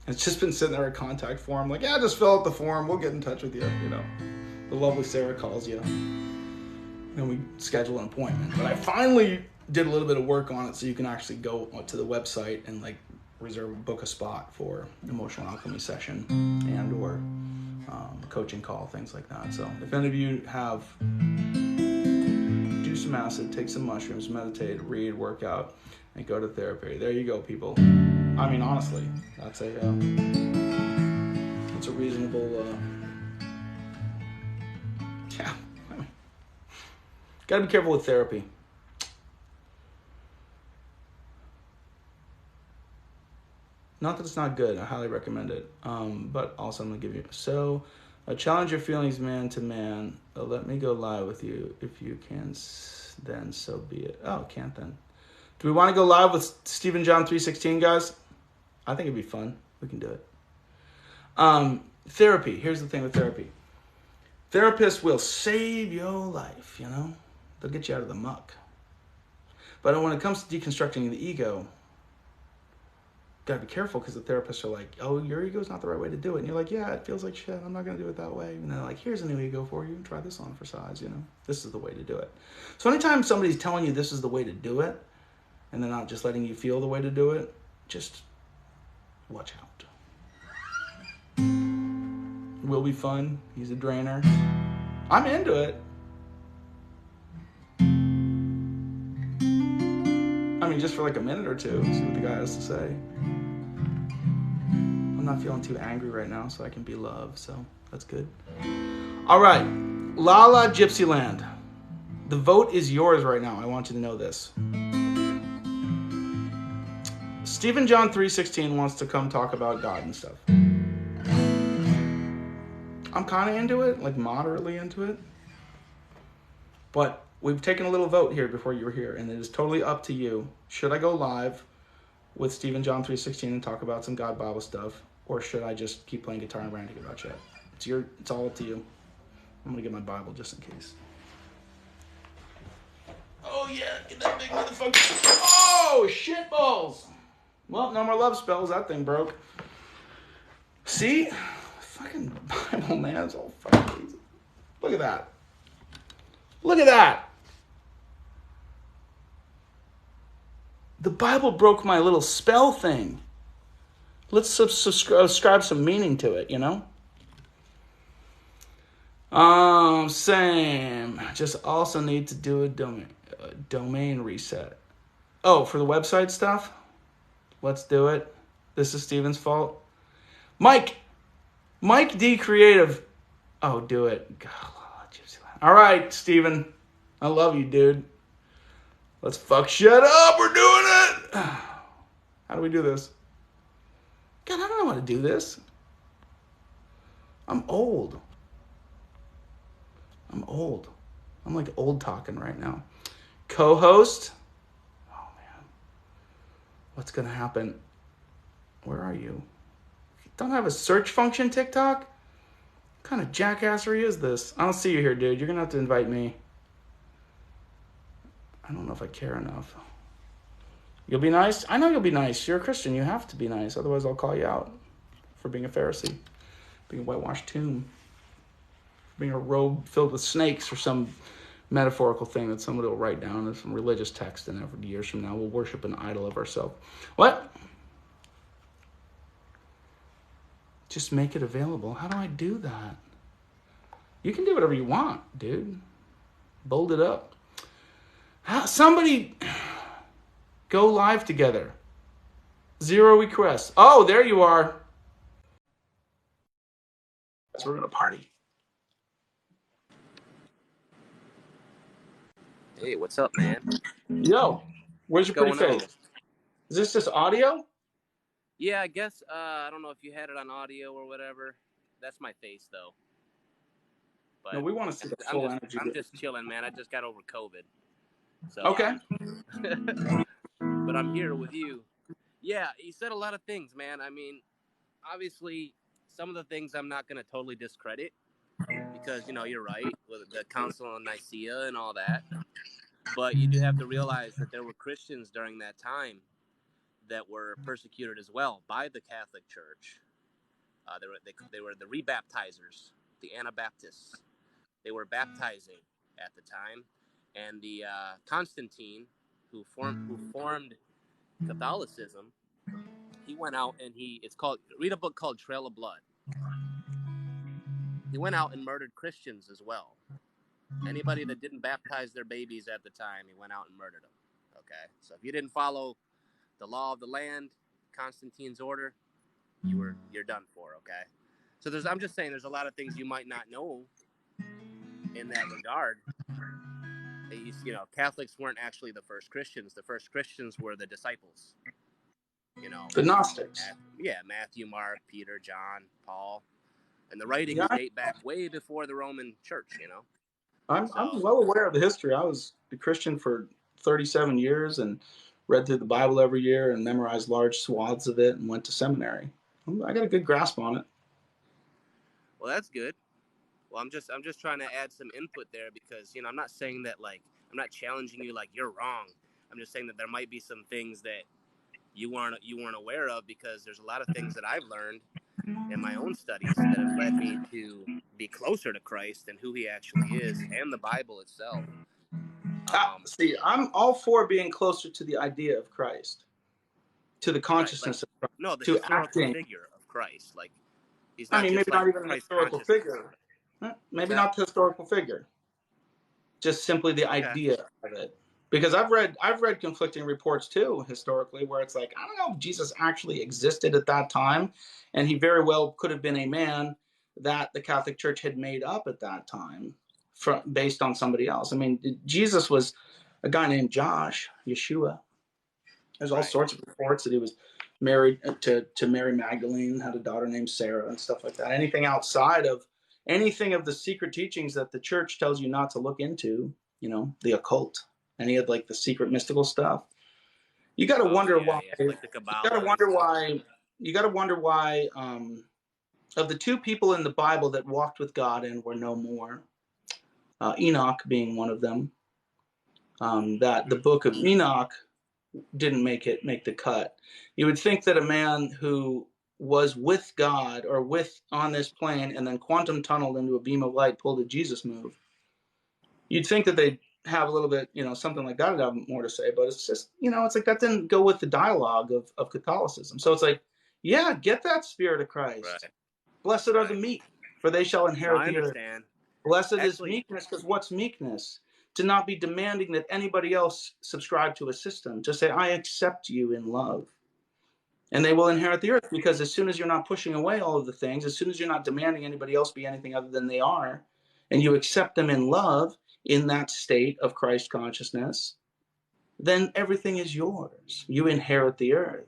It's just been sitting there a contact form, like, yeah, just fill out the form, we'll get in touch with you, The lovely Sarah calls you, and we schedule an appointment. But I finally did a little bit of work on it, so you can actually go to the website and book a spot for emotional alchemy session and or coaching call, things like that. So if any of you have, do some acid, take some mushrooms, meditate, read, work out, and go to therapy. There you go, people. I mean, honestly, that's a reasonable, yeah. Gotta be careful with therapy. Not that it's not good. I highly recommend it. But also I'm gonna give you so. Challenge your feelings man to man. Let me go live with you if you can. Then so be it. Oh, can't then. Do we want to go live with Stephen John 3:16, guys? I think it'd be fun. We can do it. Therapy. Here's the thing with therapy. Therapists will save your life, you know? They'll get you out of the muck. But when it comes to deconstructing the ego, gotta be careful because the therapists are like, oh, your ego's not the right way to do it. And you're like, yeah, it feels like shit. I'm not gonna do it that way. And they're like, here's a new ego for you. Try this on for size, you know? This is the way to do it. So anytime somebody's telling you this is the way to do it, and they're not just letting you feel the way to do it, just watch out. Will be fun. He's a drainer. I'm into it. I mean, just for like a minute or two, see what the guy has to say. I'm not feeling too angry right now, so I can be loved, so that's good. All right, Lala Gypsyland. The vote is yours right now. I want you to know this. Stephen John 3:16 wants to come talk about God and stuff. I'm kind of into it, like moderately into it. But we've taken a little vote here before you were here, and it is totally up to you. Should I go live with Stephen John 3:16 and talk about some God Bible stuff, or should I just keep playing guitar and ranting about shit? It's all up to you. I'm gonna get my Bible just in case. Oh yeah, get that big motherfucker. Oh, shit balls. Well, no more love spells. That thing broke. See? Fucking Bible, man. It's all fucking crazy. Look at that. Look at that. The Bible broke my little spell thing. Let's subscribe some meaning to it, you know? Same. Just also need to do a domain reset. Oh, for the website stuff? Let's do it. This is Steven's fault. Mike D Creative. Oh, do it. God, all right, Steven. I love you, dude. Let's fuck shit up. We're doing it. How do we do this? God, I don't know how to do this. I'm old. I'm like old talking right now. Co-host. Oh, man. What's going to happen? Where are you? Don't have a search function, TikTok? What kind of jackassery is this? I don't see you here, dude. You're going to have to invite me. I don't know if I care enough. You'll be nice? I know you'll be nice. You're a Christian. You have to be nice. Otherwise, I'll call you out for being a Pharisee, being a whitewashed tomb, being a robe filled with snakes or some metaphorical thing that somebody will write down as some religious text, and every years from now we'll worship an idol of ourselves. What? Just make it available. How do I do that? You can do whatever you want, dude. Bold it up. Somebody go live together. 0 requests. Oh, there you are. So we're going to party. Hey, what's up, man? Yo, where's your pretty face? Is this just audio? Yeah, I guess. I don't know if you had it on audio or whatever. That's my face, though. But no, we want to see the full energy. I'm just chilling, man. I just got over COVID. So, okay. But I'm here with you. Yeah, you said a lot of things, man. I mean, obviously, some of the things I'm not going to totally discredit because, you're right with the Council of Nicaea and all that. But you do have to realize that there were Christians during that time that were persecuted as well by the Catholic Church. They were the rebaptizers, the Anabaptists. They were baptizing at the time, and the Constantine, who formed Catholicism, he went out and read a book called Trail of Blood. He went out and murdered Christians as well. Anybody that didn't baptize their babies at the time, he went out and murdered them. Okay, so if you didn't follow the law of the land, Constantine's order, you're done for. Okay, so I'm just saying there's a lot of things you might not know in that regard. Catholics weren't actually the first Christians. The first Christians were the disciples. The Gnostics. Yeah, Matthew, Mark, Peter, John, Paul. And the writings Yeah, date back way before the Roman Church, you know? I'm So, well aware of the history. I was a Christian for 37 years and read through the Bible every year and memorized large swaths of it and went to seminary. I got a good grasp on it. well, that's good. Well, I'm just trying to add some input there because, you know, I'm not saying that, like, I'm not challenging you like you're wrong. I'm just saying that there might be some things that you weren't aware of, because there's a lot of things that I've learned in my own studies that have led me to be closer to Christ and who he actually is and the Bible itself. See, I'm all for being closer to the idea of Christ, to the Right, like, consciousness of Christ, no, the to historical acting. figure of Christ. Like, he's I not mean, just maybe like not even a Christ historical consciousness. figure. What's Maybe that? not the historical figure. Just simply the Okay. idea of it. Because I've read conflicting reports too historically, where it's like, I don't know if Jesus actually existed at that time, and he very well could have been a man that the Catholic Church had made up at that time, based on somebody else. I mean, Jesus was a guy named Josh, Yeshua. There's all Right. sorts of reports that he was married to Mary Magdalene, had a daughter named Sarah, and stuff like that. Anything of the secret teachings that the church tells you not to look into, the occult, any of like the secret mystical stuff. You got to Oh, wonder yeah, why. yeah. You Like the got to Kabbalah and wonder stuff. why. You got to wonder why. Of the two people in the Bible that walked with God and were no more, Enoch being one of them. That the book of Enoch didn't make the cut. You would think that a man who was with God or on this plane and then quantum tunneled into a beam of light pulled a Jesus move. You'd think that they'd have a little bit, something like that would have more to say, but it's just, it's like that didn't go with the dialogue of Catholicism. So it's like, yeah, get that spirit of Christ. Right. Blessed are the Right. meek, for they shall No, inherit I the earth. understand. Blessed is Actually, meekness, because what's meekness? To not be demanding that anybody else subscribe to a system. To say, I accept you in love. And they will right. inherit the earth, because as soon as you're not pushing away all of the things, as soon as you're not demanding anybody else be anything other than they are, and you accept them in love in that state of Christ consciousness, then everything is yours. You inherit the earth.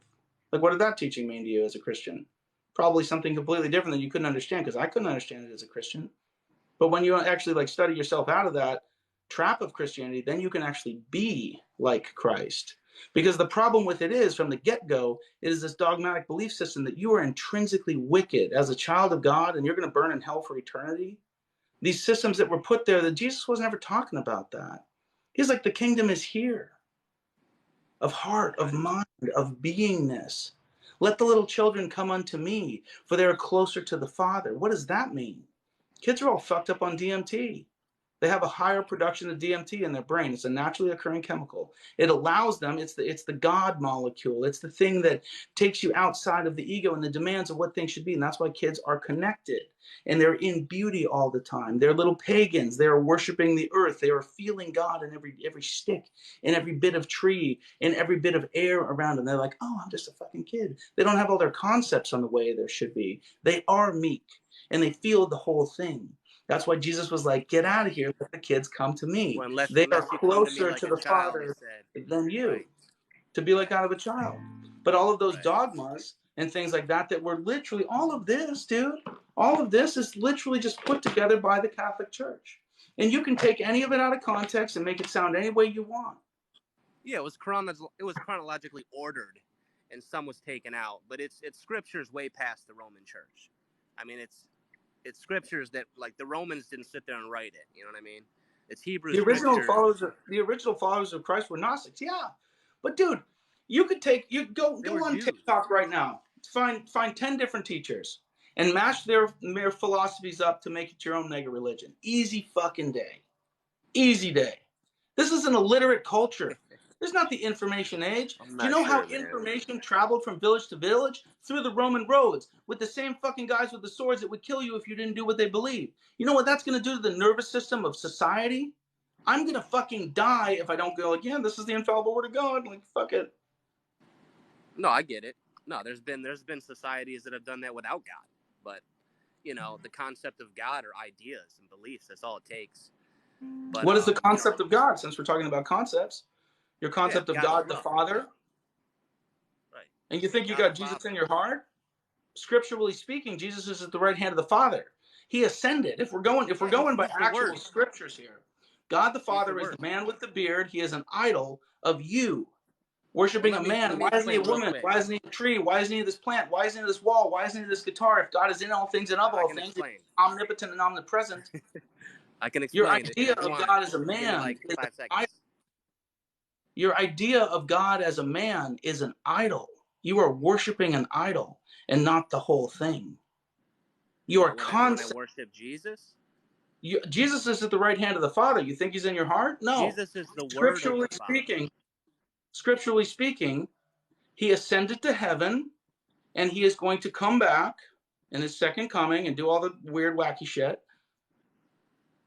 Like, what did that teaching mean to you as a Christian? Probably something completely different that you couldn't understand, because I couldn't understand it as a Christian. But when you actually like study yourself out of that trap of Christianity, then you can actually be like Christ. Because the problem with it is, from the get-go, it is this dogmatic belief system that you are intrinsically wicked as a child of God and you're going to burn in hell for eternity. These systems that were put there, that Jesus wasn't ever talking about that. He's like, the kingdom is here, of heart, of Right. mind, of beingness. Let the little children come unto me, for they are closer to the Father. What does that mean? Kids are all fucked up on DMT. They have a higher production of DMT in their brain. It's a naturally occurring chemical. It allows them, it's the God molecule. It's the thing that takes you outside of the ego and the demands of what things should be. And that's why kids are connected. And they're in beauty all the time. They're little pagans. They are worshiping the earth. They are feeling God in every stick, in every bit of tree, in every bit of air around them. They're like, oh, I'm just a fucking kid. They don't have all their concepts on the way there should be. They are meek and they feel the whole thing. That's why Jesus was like, get out of here, let the kids come to me. Well, They are unless you come to me closer like to a the child, he Father said. than you, Right. to be like out of a child. But all of those Right. dogmas and things like that were literally, all of this, dude, all of this is literally just put together by the Catholic Church. And you can take any of it out of context and make it sound any way you want. Yeah, it was chronologically ordered, and some was taken out, but it's scriptures way past the Roman Church. I mean, it's scriptures that, like, the Romans didn't sit there and write it. You know what I mean? It's Hebrew The original scriptures. followers of Christ were Gnostics, yeah. But dude, you go They were on Jews. TikTok right now. Find 10 different teachers and mash their philosophies up to make it your own mega religion. Easy fucking day. Easy day. This is an illiterate culture. This is not the information age. I'm Do you not know how sure, man. information traveled from village to village? Through the Roman roads, with the same fucking guys with the swords that would kill you if you didn't do what they believe. You know what that's going to do to the nervous system of society? I'm going to fucking die if I don't go again. This is the infallible word of God. Like, fuck it. No, I get it. No, there's been societies that have done that without God, but the concept of God are ideas and beliefs. That's all it takes. But What is the concept of God, since we're talking about concepts? Your yeah, concept of God is God the love. Father? Right. And you think you God the got Jesus Father. in your heart? scripturally speaking, Jesus is at the right hand of the Father. He ascended. If we're going by he's the actual Word. scriptures here, God the He's the Father is the Word. man with the beard. He is an idol of you. Well, Worshiping a man. let me Why isn't he a explain real woman? quick. Why isn't he a tree? Why isn't he this plant? Why isn't he this wall? Why isn't he this guitar? If God is in all things and of I all can things, he's explain. omnipotent and omnipresent. I can Your explain idea if you of want. God as a Just give me man like is an 5 idol. seconds. Your idea of God as a man is an idol. You are worshiping an idol and not the whole thing. Your When I concept. worship Jesus, Jesus is at the right hand of the Father. You think he's in your heart? No. Jesus is the Word of Scripturally the Father. speaking, scripturally speaking, he ascended to heaven and he is going to come back in his second coming and do all the weird, wacky shit.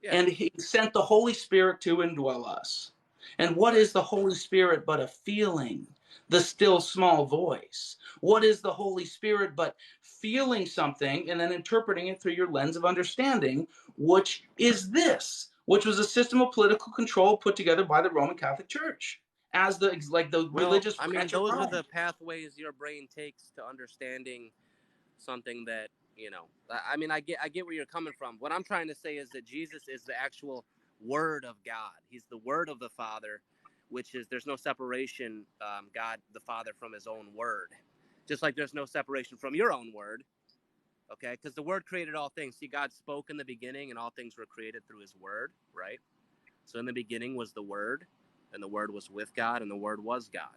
Yeah. And he sent the Holy Spirit to indwell us. And what is the Holy Spirit but a feeling? The still small voice. What is the Holy Spirit but feeling something and then interpreting it through your lens of understanding, which is this, which was a system of political control put together by the Roman Catholic Church as the Well, religious I mean, branch of those are Rome. the pathways your brain takes to understanding something that, you know. I mean, I get where you're coming from. What I'm trying to say is that Jesus is the actual Word of God. He's the Word of the Father, which is there's no separation, God the Father, from His own Word. Just like there's no separation from your own Word, okay? Because the Word created all things. See, God spoke in the beginning, and all things were created through His Word, right? So in the beginning was the Word, and the Word was with God, and the Word was God.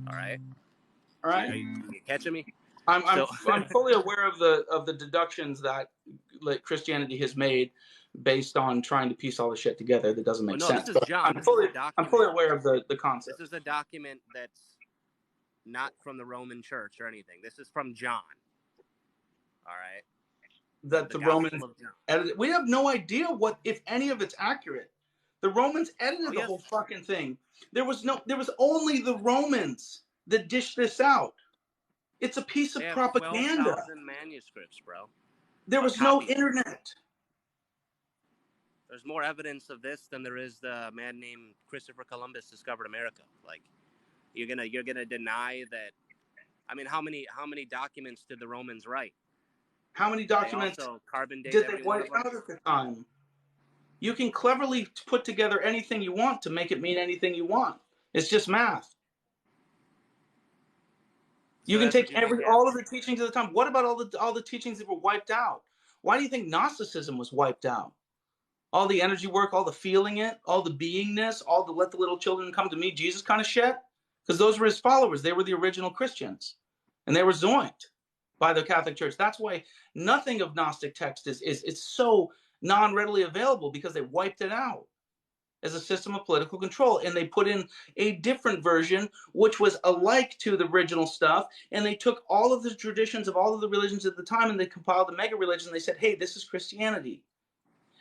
All right? All So right. are you catching me? I'm fully aware of the deductions that like Christianity has made based on trying to piece all the shit together that doesn't Well, make no, this sense. is But John. This is a I'm fully document. aware of the This concept. is a document that's not from the Roman Church or anything. This is from John. All right. That The the Gospel Romans of John. edited. We have no idea what if any of it's accurate. The Romans edited Oh, the yes. whole fucking thing. There was only the Romans that dished this out. It's a piece They of have propaganda. 12,000 manuscripts, bro. There was no Copies. internet. There's more evidence of this than there is the man named Christopher Columbus discovered America. Like, you're gonna deny that. I mean, how many documents did the Romans write? How many Did they documents also carbon date did they every one wipe of them? out at the time? You can cleverly put together anything you want to make it mean anything you want. It's just math. You So can that's what take you think all of happened. the teachings of the time. What about all the teachings that were wiped out? Why do you think Gnosticism was wiped out? All the energy work, all the feeling it, all the beingness, all the let the little children come to me, Jesus kind of shit. Because those were his followers. They were the original Christians. And they were zoinked by the Catholic Church. That's why nothing of Gnostic text is it's so non-readily available because they wiped it out as a system of political control. And they put in a different version, which was alike to the original stuff. And they took all of the traditions of all of the religions at the time and they compiled a mega religion. They said, hey, this is Christianity.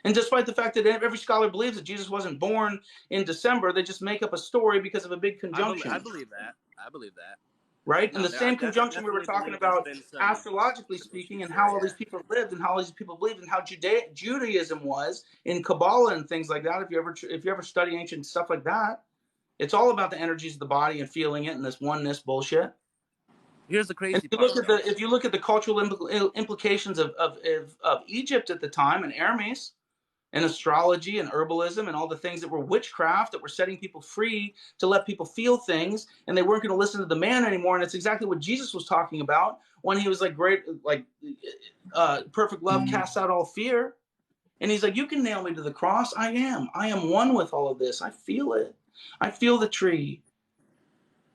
And despite the fact that every scholar believes that Jesus wasn't born in December, they just make up a story because of a big conjunction. I believe that. I believe that. Right? And No, the same I conjunction we were definitely talking believe there's about been some astrologically speaking and issues how there. all these people lived and how all these people believed and how Judaism was in Kabbalah and things like that. If you ever study ancient stuff like that, it's all about the energies of the body and feeling it and this oneness bullshit. Here's the And crazy part, bro. if you look at the cultural implications of Egypt at the time and Hermes and astrology and herbalism and all the things that were witchcraft that were setting people free to let people feel things, and they weren't going to listen to the man anymore. And it's exactly what Jesus was talking about when he was like perfect love casts out all fear. And he's like, you can nail me to the cross. I am one with all of this. I feel it. I feel the tree.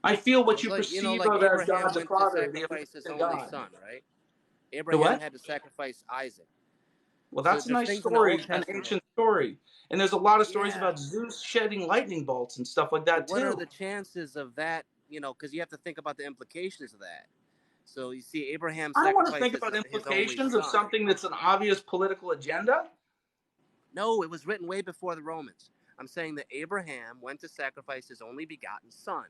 I feel what It's you like, perceive like of as Abraham God the went to Father, the sacrifice his omnipotent only God. son, right? The Abraham what? had to sacrifice Isaac. Well, So that's a there's nice things in the Old story, an Testament. ancient story. And there's a lot of stories Yeah. about Zeus shedding lightning bolts and stuff like that, But what are too. the chances of that, because you have to think about the implications of that. So you see, Abraham I don't want to think sacrifices about his only implications of son. something that's an obvious political agenda. No, it was written way before the Romans. I'm saying that Abraham went to sacrifice his only begotten son.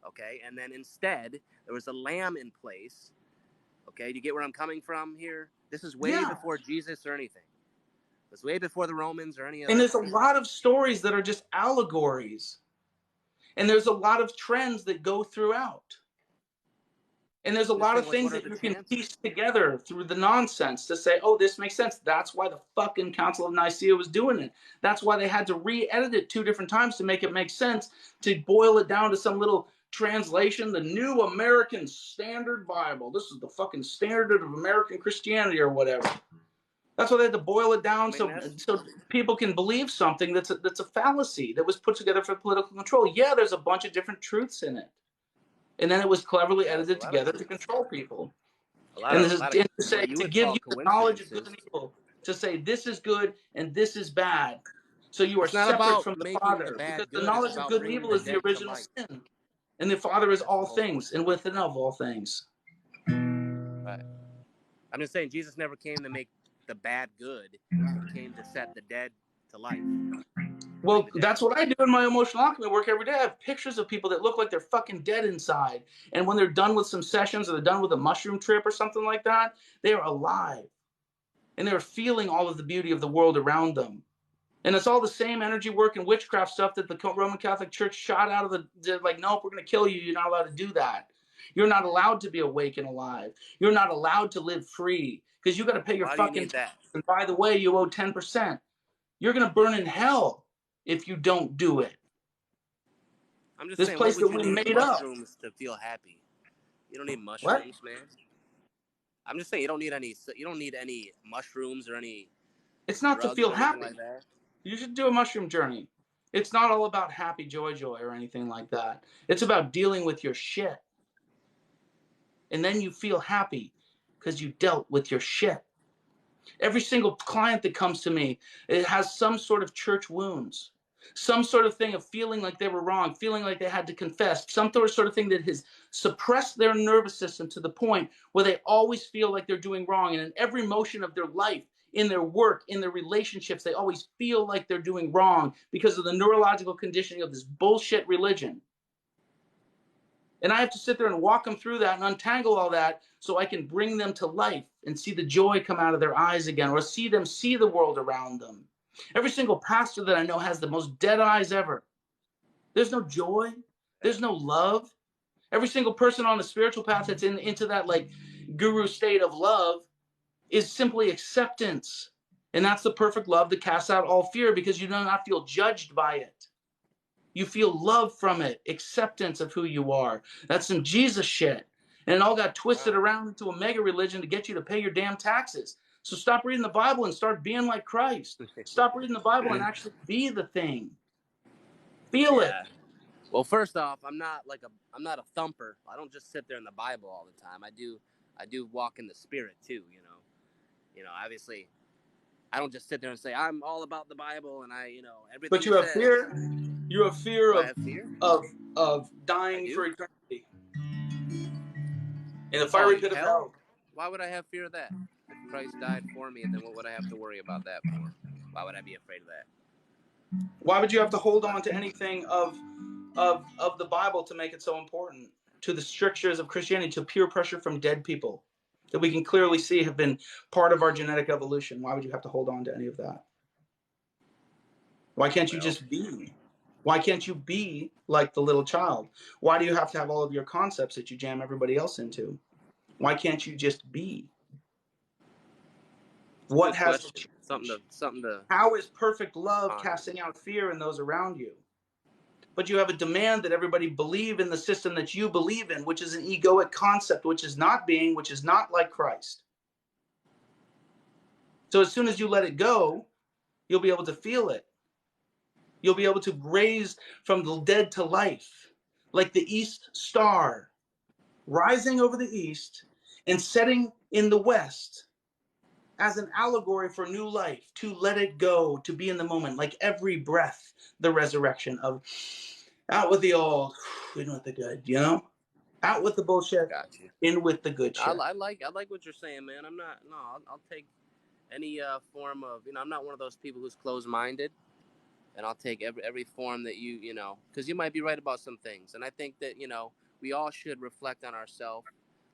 Okay, and then instead, there was a lamb in place. Okay, do you get where I'm coming from here? This is way Yeah. before Jesus or anything. It was way before the Romans or any of And that. there's a lot of stories that are just allegories. And there's a lot of trends that go throughout. And there's a I'm just lot of saying, like, things what are that the you can chances? piece together through the nonsense to say, oh, this makes sense. That's why the fucking Council of Nicaea was doing it. That's why they had to re-edit it 2 different times to make it make sense, to boil it down to some little translation, the New American Standard Bible. This is the fucking standard of American Christianity or whatever. That's why they had to boil it down I mean, so people can believe something that's a fallacy that was put together for political control. Yeah, there's a bunch of different truths in it. And then it was cleverly yeah, it's a edited lot of together to truths. control people. A lot And of this a is lot of to say what you to would give call you the knowledge of good coincidences. and evil, to say this is good and this is bad. So you are It's not separate about from the making the Father, because bad the good. It's knowledge of about good and bringing evil the is the dead to original life. sin. And the Father is That's the all whole point. things and within of all things. Right. I'm just saying, Jesus never came to make the bad good. He came to set the dead to life. Bring Well, the dead that's to what life. I do in my emotional alchemy work every day. I have pictures of people that look like they're fucking dead inside. And when they're done with some sessions or they're done with a mushroom trip or something like that, they are alive. And they're feeling all of the beauty of the world around them. And it's all the same energy work and witchcraft stuff that the Roman Catholic Church shot out of the like, nope, we're going to kill you. You're not allowed to do that. You're not allowed to be awake and alive. You're not allowed to live free because you got to pay your Why do you fucking need taxes. that? And by the way, you owe 10%. You're going to burn in hell if you don't do it. I'm just This saying, what place that would you we need made up. mushrooms to feel happy? You don't need What? mushrooms, man. I'm just saying, you don't need any. You don't need any mushrooms or any It's not to drugs feel or anything happy. like that. You should do a mushroom journey. It's not all about happy joy or anything like that. It's about dealing with your shit. And then you feel happy because you dealt with your shit. Every single client that comes to me, it has some sort of church wounds, some sort of thing of feeling like they were wrong, feeling like they had to confess, some sort of thing that has suppressed their nervous system to the point where they always feel like they're doing wrong. And in every motion of their life, in their work, in their relationships, they always feel like they're doing wrong because of the neurological conditioning of this bullshit religion. And I have to sit there and walk them through that and untangle all that so I can bring them to life and see the joy come out of their eyes again, or see them see the world around them. Every single pastor that I know has the most dead eyes ever. There's no joy. There's no love. Every single person on the spiritual path that's into that like guru state of love is simply acceptance. And that's the perfect love that casts out all fear because you do not feel judged by it. You feel love from it, acceptance of who you are. That's some Jesus shit. And it all got twisted around into a mega religion to get you to pay your damn taxes. So stop reading the Bible and start being like Christ. Stop reading the Bible and actually be the thing. Feel it. Yeah. Well, first off, I'm not a thumper. I don't just sit there in the Bible all the time. I do walk in the spirit too. Obviously, I don't just sit there and say I'm all about the Bible and everything But you it have says. fear. You have fear Do I have fear? of I dying for do. eternity in the Oh, fiery pit of hell! hell. Why would I have fear of that? If Christ died for me, then what would I have to worry about that for? Why would I be afraid of that? Why would you have to hold on to anything of the Bible to make it so important? To the strictures of Christianity, to peer pressure from dead people that we can clearly see have been part of our genetic evolution. Why would you have to hold on to any of that? Why can't you Well, just be? Why can't you be like the little child? Why do you have to have all of your concepts that you jam everybody else into? Why can't you just be? it's a What good has to question. change? Something to How is perfect love ponder. casting out fear in those around you? But you have a demand that everybody believe in the system that you believe in, which is an egoic concept, which is not being, which is not like Christ. So as soon as you let it go, you'll be able to feel it. You'll be able to raise from the dead to life, like the East Star, rising over the East and setting in the West as an allegory for new life, to let it go, to be in the moment, like every breath, the resurrection of out with the old, in with the good, Out with the bullshit, Got you. in with the good I, shit. I like I like what you're saying, man. I'm not. No, I'll take any form of. I'm not one of those people who's closed-minded, and I'll take every form that because you might be right about some things, and I think that we all should reflect on ourselves.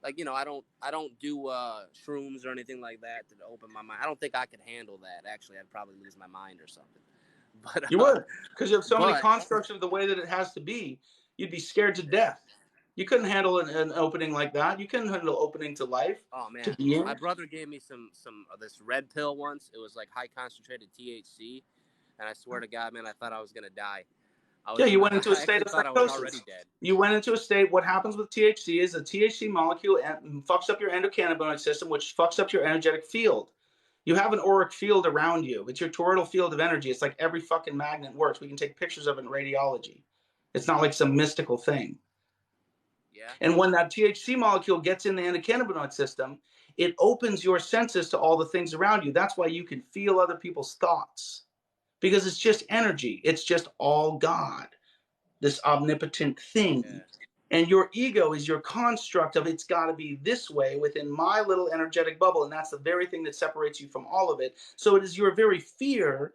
Like I don't do shrooms or anything like that to open my mind. I don't think I could handle that. Actually, I'd probably lose my mind or something. But You would, because you have so many but constructs of the way that it has to be. You'd be scared to death. You couldn't handle an opening like that. You couldn't handle opening to life. Oh To man, be my in. brother gave me some of this red pill once. It was like high concentrated THC, and I swear to God, man, I thought I was gonna die. Yeah, you went into a I state actually of thought I was already psychosis. dead. You went into a state. What happens with THC is the THC molecule fucks up your endocannabinoid system, which fucks up your energetic field. You have an auric field around you. It's your toroidal field of energy. It's like every fucking magnet works. We can take pictures of it in radiology. It's not like some mystical thing. Yeah. And when that THC molecule gets in the endocannabinoid system, it opens your senses to all the things around you. That's why you can feel other people's thoughts, because it's just energy. It's just all God, this omnipotent thing. Yeah. And your ego is your construct of it's got to be this way within my little energetic bubble. And that's the very thing that separates you from all of it. So it is your very fear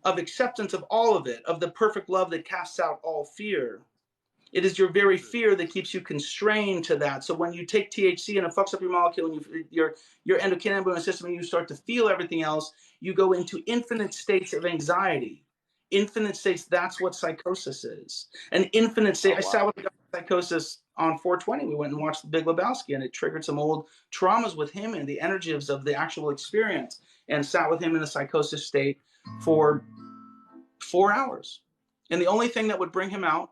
of acceptance of all of it, of the perfect love that casts out all fear. It is your very fear that keeps you constrained to that. So when you take THC and it fucks up your molecule and your endocannabinoid system and you start to feel everything else, you go into infinite states of anxiety. Infinite states, that's what psychosis is. An infinite state. Oh I sat wow. with a guy with psychosis on 420. We went and watched The Big Lebowski, and it triggered some old traumas with him and the energies of the actual experience, and sat with him in a psychosis state for 4 hours. And the only thing that would bring him out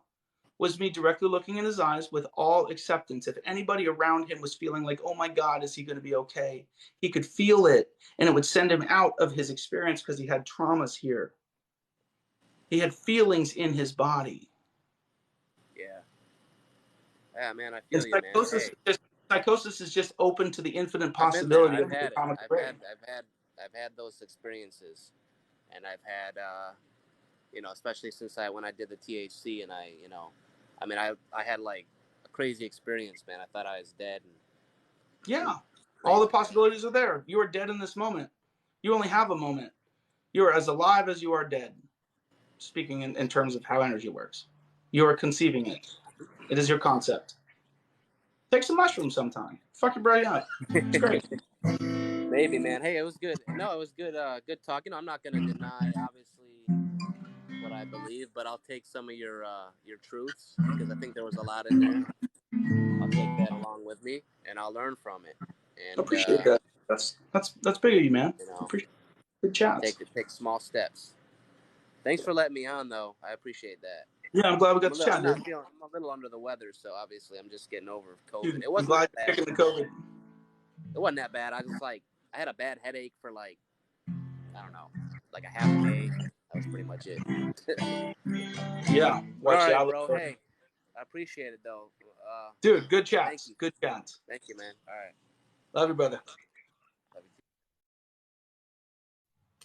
was me directly looking in his eyes with all acceptance. If anybody around him was feeling like, oh my God, is he going to be okay? He could feel it, and it would send him out of his experience because he had traumas here. He had feelings in his body. Yeah. Yeah, man, I And feel you, man. Hey, psychosis is just open to the infinite I've been there. possibility I've of the had it. atomic ray. I've had those experiences, and I've had especially since when I did the THC, and I mean, I had like a crazy experience, man. I thought I was dead, and Yeah. All the crazy, man. possibilities are there. You are dead in this moment. You only have a moment. You are as alive as you are dead, speaking in terms of how energy works. You are conceiving it. It is your concept. Take some mushrooms sometime. Fuck your brain up. It's great. Maybe, man. Hey, it was good. No, it was good. Good talking. I'm not gonna deny, obviously, what I believe, but I'll take some of your truths because I think there was a lot in there. I'll take that along with me, and I'll learn from it. And Appreciate that. That's big of you, man. you know, Appreciate good chats. take small steps. Thanks for letting me on, though. I appreciate that. Yeah, I'm glad we got to I'm chat, not dude. feeling. I'm a little under the weather, so obviously I'm just getting over COVID. Dude, It I'm wasn't glad that you're bad. kicking the COVID. It wasn't that bad. I had a bad headache for like I don't know, like a half a day. That was pretty much it. Yeah, But all watch right, out. bro. Hey, I appreciate it though. Dude, good Thank chats. you. Good chats. Thank you, man. All right. Love you, brother. Love you.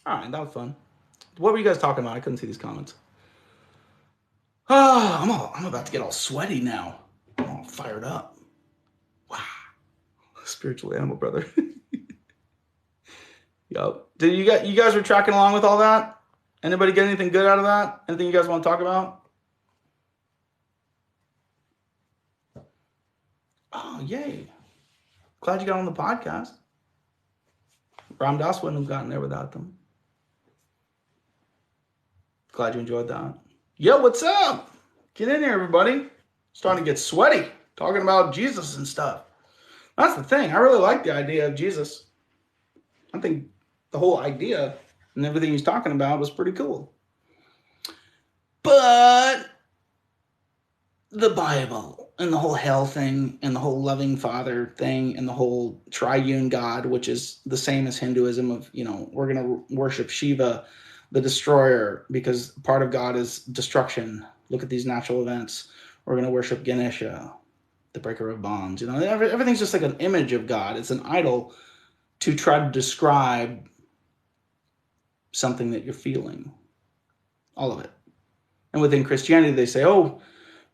All right, that was fun. What were you guys talking about? I couldn't see these comments. Oh, I'm about to get all sweaty now. I'm all fired up. Wow. Spiritual animal, brother. Yup. Did you guys were tracking along with all that? Anybody get anything good out of that? Anything you guys want to talk about? Oh, yay. Glad you got on the podcast. Ram Dass wouldn't have gotten there without them. Glad you enjoyed that. Yo, what's up? Get in here, everybody. Starting to get sweaty talking about Jesus and stuff. That's the thing. I really like the idea of Jesus. I think the whole idea and everything he's talking about was pretty cool. But the Bible and the whole hell thing and the whole loving father thing and the whole triune God, which is the same as Hinduism of, we're going to worship Shiva, the destroyer, because part of God is destruction. Look at these natural events. We're going to worship Ganesha, the breaker of bonds. Everything's just like an image of God. It's an idol to try to describe something that you're feeling. All of it. And within Christianity, they say, oh,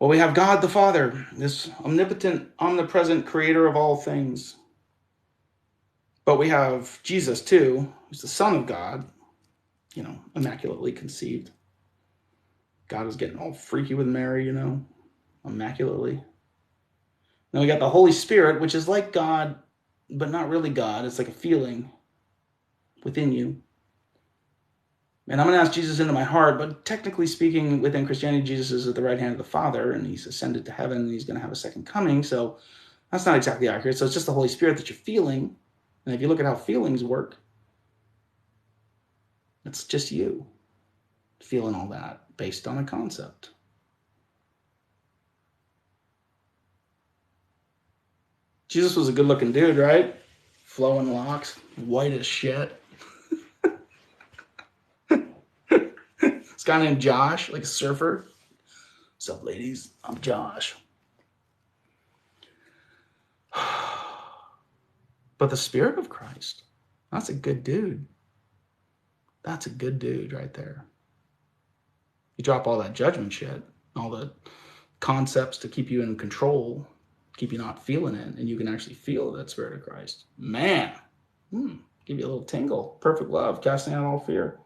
well, we have God the Father, this omnipotent, omnipresent creator of all things. But we have Jesus, too, who's the Son of God, immaculately conceived. God was getting all freaky with Mary, immaculately. Then we got the Holy Spirit, which is like God, but not really God. It's like a feeling within you. And I'm going to ask Jesus into my heart, but technically speaking, within Christianity, Jesus is at the right hand of the Father, and he's ascended to heaven, and he's going to have a second coming. So that's not exactly accurate. So it's just the Holy Spirit that you're feeling. And if you look at how feelings work, it's just you feeling all that based on a concept. Jesus was a good-looking dude, right? Flowing locks, white as shit. This guy named Josh, like a surfer. What's up, ladies? I'm Josh. But the Spirit of Christ, that's a good dude. That's a good dude right there. You drop all that judgment shit, all the concepts to keep you in control, keep you not feeling it, and you can actually feel that Spirit of Christ. Man, give you a little tingle. Perfect love, casting out all fear.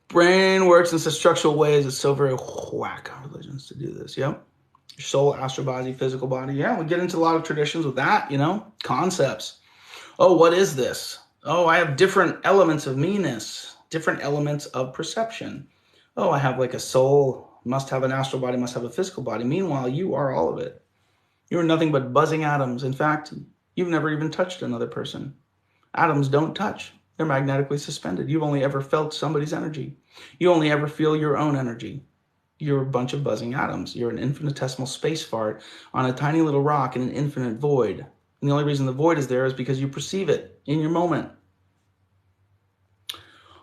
Brain works in such structural ways. It's so very whack on religions to do this. Yep. Your soul, astral body, physical body. Yeah, we get into a lot of traditions with that, concepts. Oh, what is this? Oh, I have different elements of meanness, different elements of perception. Oh, I have like a soul, must have an astral body, must have a physical body. Meanwhile, you are all of it. You're nothing but buzzing atoms. In fact, you've never even touched another person. Atoms don't touch. They're magnetically suspended. You've only ever felt somebody's energy. You only ever feel your own energy. You're a bunch of buzzing atoms. You're an infinitesimal space fart on a tiny little rock in an infinite void. And the only reason the void is there is because you perceive it in your moment.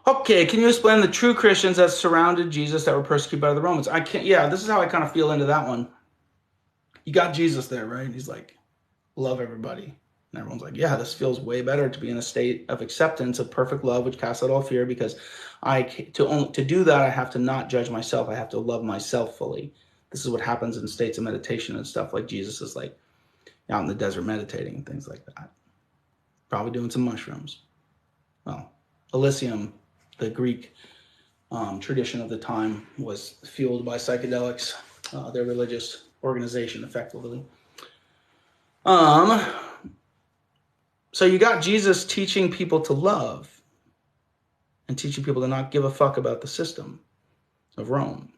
Okay, can you explain the true Christians that surrounded Jesus that were persecuted by the Romans? I can't. Yeah, this is how I kind of feel into that one. You got Jesus there, right? He's like, love everybody. And everyone's like, yeah, this feels way better to be in a state of acceptance of perfect love, which casts out all fear, because to do that, I have to not judge myself. I have to love myself fully. This is what happens in states of meditation and stuff, like Jesus is like out in the desert meditating and things like that. Probably doing some mushrooms. Well, Elysium, the Greek tradition of the time, was fueled by psychedelics, their religious organization, effectively. So you got Jesus teaching people to love and teaching people to not give a fuck about the system of Rome.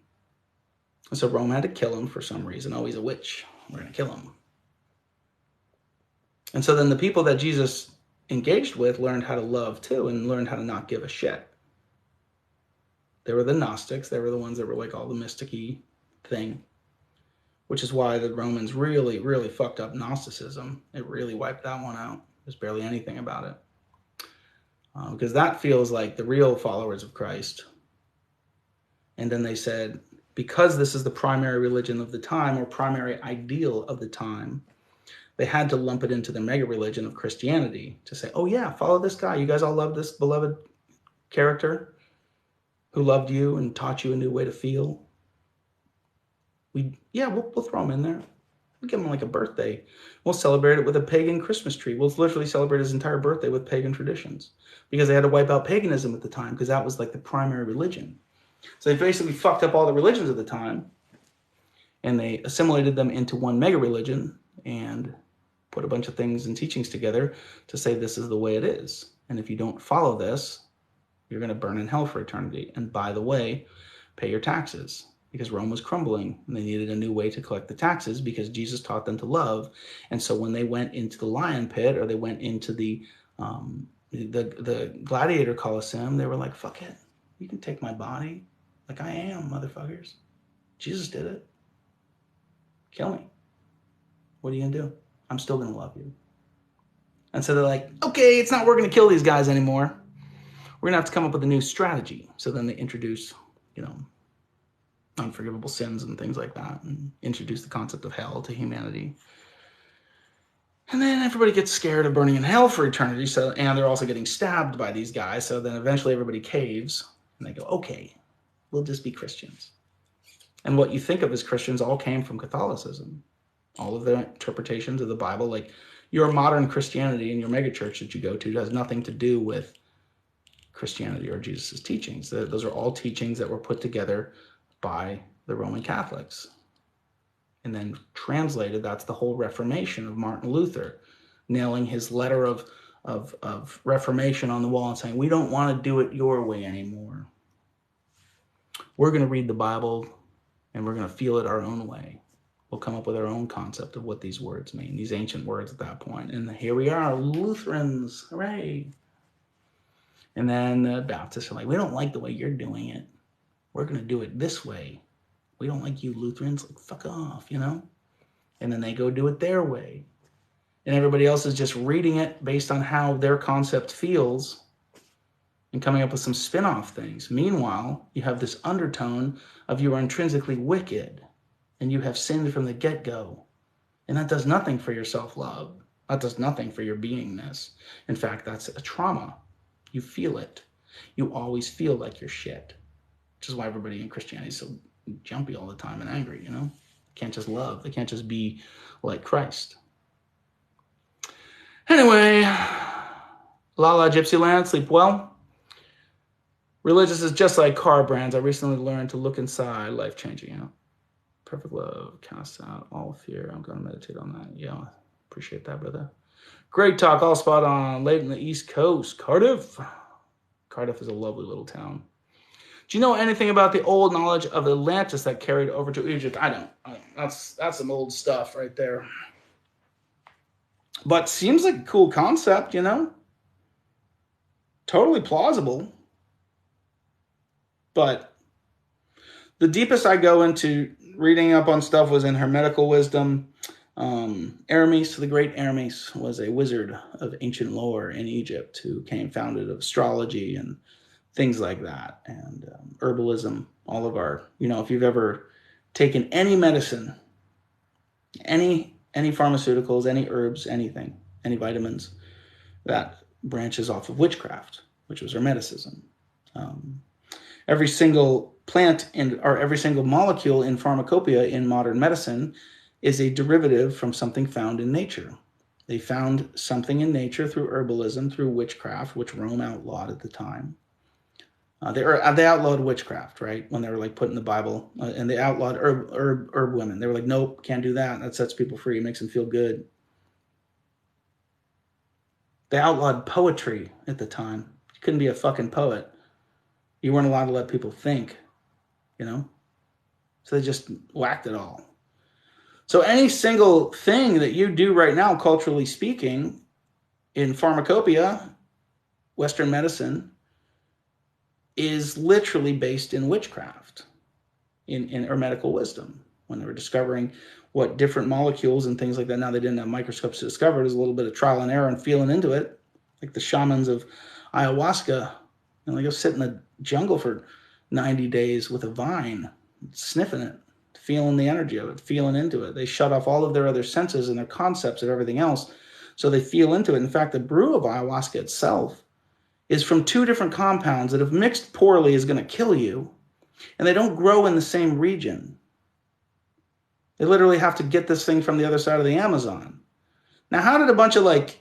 And so Rome had to kill him for some reason. Oh, he's a witch. We're going to kill him. And so then the people that Jesus engaged with learned how to love too, and learned how to not give a shit. They were the Gnostics. They were the ones that were like all the mystic-y thing, which is why the Romans really, really fucked up Gnosticism. It really wiped that one out. There's barely anything about it. Because that feels like the real followers of Christ. And then they said, because this is the primary religion of the time, or primary ideal of the time, they had to lump it into the mega religion of Christianity to say, oh yeah, follow this guy. You guys all love this beloved character who loved you and taught you a new way to feel. We'll throw him in there. We'll give him like a birthday. We'll celebrate it with a pagan Christmas tree. We'll literally celebrate his entire birthday with pagan traditions, because they had to wipe out paganism at the time, because that was like the primary religion. So they basically fucked up all the religions of the time, and they assimilated them into one mega religion and put a bunch of things and teachings together to say this is the way it is. And if you don't follow this, you're going to burn in hell for eternity. And by the way, pay your taxes, because Rome was crumbling and they needed a new way to collect the taxes, because Jesus taught them to love. And so when they went into the lion pit, or they went into the gladiator coliseum, they were like, fuck it. You can take my body like I am, motherfuckers. Jesus did it. Kill me. What are you going to do? I'm still going to love you. And so they're like, okay, it's not working to kill these guys anymore. We're going to have to come up with a new strategy. So then they introduce, unforgivable sins and things like that, and introduce the concept of hell to humanity. And then everybody gets scared of burning in hell for eternity. And they're also getting stabbed by these guys. So then eventually everybody caves and they go, okay, we'll just be Christians. And what you think of as Christians all came from Catholicism. All of the interpretations of the Bible, like your modern Christianity and your megachurch that you go to, has nothing to do with Christianity or Jesus' teachings. Those are all teachings that were put together by the Roman Catholics. And then translated, that's the whole Reformation of Martin Luther, nailing his letter of of reformation on the wall and saying, we don't want to do it your way anymore. We're going to read the Bible and we're going to feel it our own way. We'll come up with our own concept of what these words mean, these ancient words at that point. And here we are, Lutherans, hooray. And then the Baptists are like, we don't like the way you're doing it. We're going to do it this way. We don't like you Lutherans, like, fuck off, you know? And then they go do it their way. And everybody else is just reading it based on how their concept feels and coming up with some spin-off things. Meanwhile, you have this undertone of you are intrinsically wicked and you have sinned from the get-go. And that does nothing for your self-love. That does nothing for your beingness. In fact, that's a trauma. You feel it. You always feel like you're shit. Which is why everybody in Christianity is so jumpy all the time and angry, you know? They can't just love. They can't just be like Christ. Anyway, Lala Gypsy Land, sleep well. Religious is just like car brands. I recently learned to look inside, life-changing, you know? Perfect love casts out all fear. I'm going to meditate on that. Yeah, appreciate that, brother. Great talk, all spot on. Late in the East Coast, Cardiff. Cardiff is a lovely little town. Do you know anything about the old knowledge of Atlantis that carried over to Egypt? I don't. That's some old stuff right there. But seems like a cool concept, you know? Totally plausible. But the deepest I go into reading up on stuff was in Hermetical Wisdom. Aramis, the great Aramis, was a wizard of ancient lore in Egypt who founded of astrology and things like that, and herbalism. All of our, you know, if you've ever taken any medicine, any pharmaceuticals, any herbs, anything, any vitamins, that branches off of witchcraft, which was Hermeticism. Every single plant or every single molecule in pharmacopoeia in modern medicine is a derivative from something found in nature. They found something in nature through herbalism, through witchcraft, which Rome outlawed at the time. They outlawed witchcraft, right? When they were like putting the Bible, and they outlawed herb women. They were like, nope, can't do that. That sets people free, makes them feel good. They outlawed poetry at the time. You couldn't be a fucking poet. You weren't allowed to let people think, you know? So they just whacked it all. So any single thing that you do right now, culturally speaking, in pharmacopoeia, Western medicine, is literally based in witchcraft, in Hermetical Wisdom. When they were discovering what different molecules and things like that, now they didn't have microscopes to discover it. It was a little bit of trial and error and feeling into it. Like the shamans of ayahuasca, and they go sit in the jungle for 90 days with a vine, sniffing it, feeling the energy of it, feeling into it. They shut off all of their other senses and their concepts of everything else, so they feel into it. In fact, the brew of ayahuasca itself is from two different compounds that, if mixed poorly, is going to kill you, and they don't grow in the same region. They literally have to get this thing from the other side of the Amazon. Now, how did a bunch of like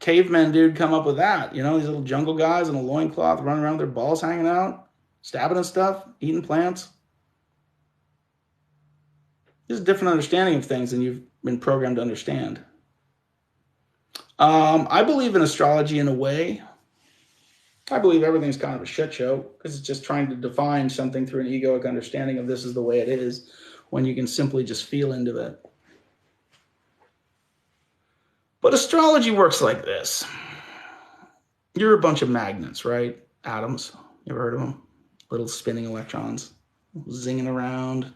cavemen dude come up with that? You know, these little jungle guys in a loincloth running around with their balls hanging out, stabbing and stuff, eating plants. There's a different understanding of things than you've been programmed to understand. I believe in astrology in a way. I believe everything's kind of a shit show because it's just trying to define something through an egoic understanding of this is the way it is, when you can simply just feel into it. But astrology works like this. You're a bunch of magnets, right? Atoms. You ever heard of them? Little spinning electrons zinging around,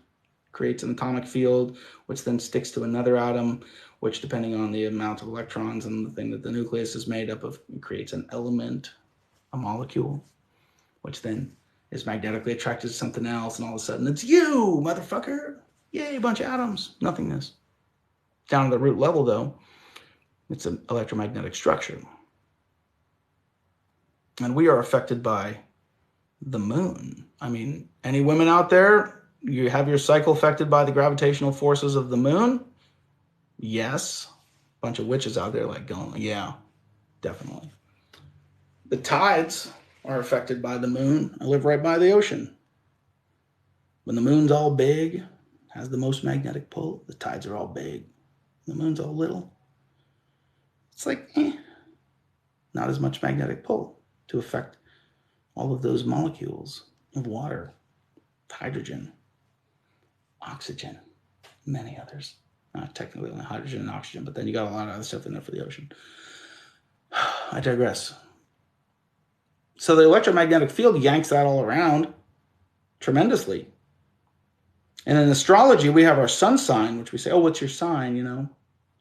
creates an atomic field, which then sticks to another atom, which, depending on the amount of electrons and the thing that the nucleus is made up of, creates an element, a molecule, which then is magnetically attracted to something else, and all of a sudden it's you, motherfucker. Yay, a bunch of atoms, nothingness. Down to the root level, though, it's an electromagnetic structure. And we are affected by the moon. I mean, any women out there, you have your cycle affected by the gravitational forces of the moon? Yes. A bunch of witches out there like going, yeah, definitely. The tides are affected by the moon. I live right by the ocean. When the moon's all big, has the most magnetic pull, the tides are all big. The moon's all little. It's like, not as much magnetic pull to affect all of those molecules of water, hydrogen, oxygen, many others. Not technically only hydrogen and oxygen, but then you got a lot of other stuff in there for the ocean. I digress. So the electromagnetic field yanks that all around tremendously. And in astrology, we have our sun sign, which we say, oh, what's your sign, you know?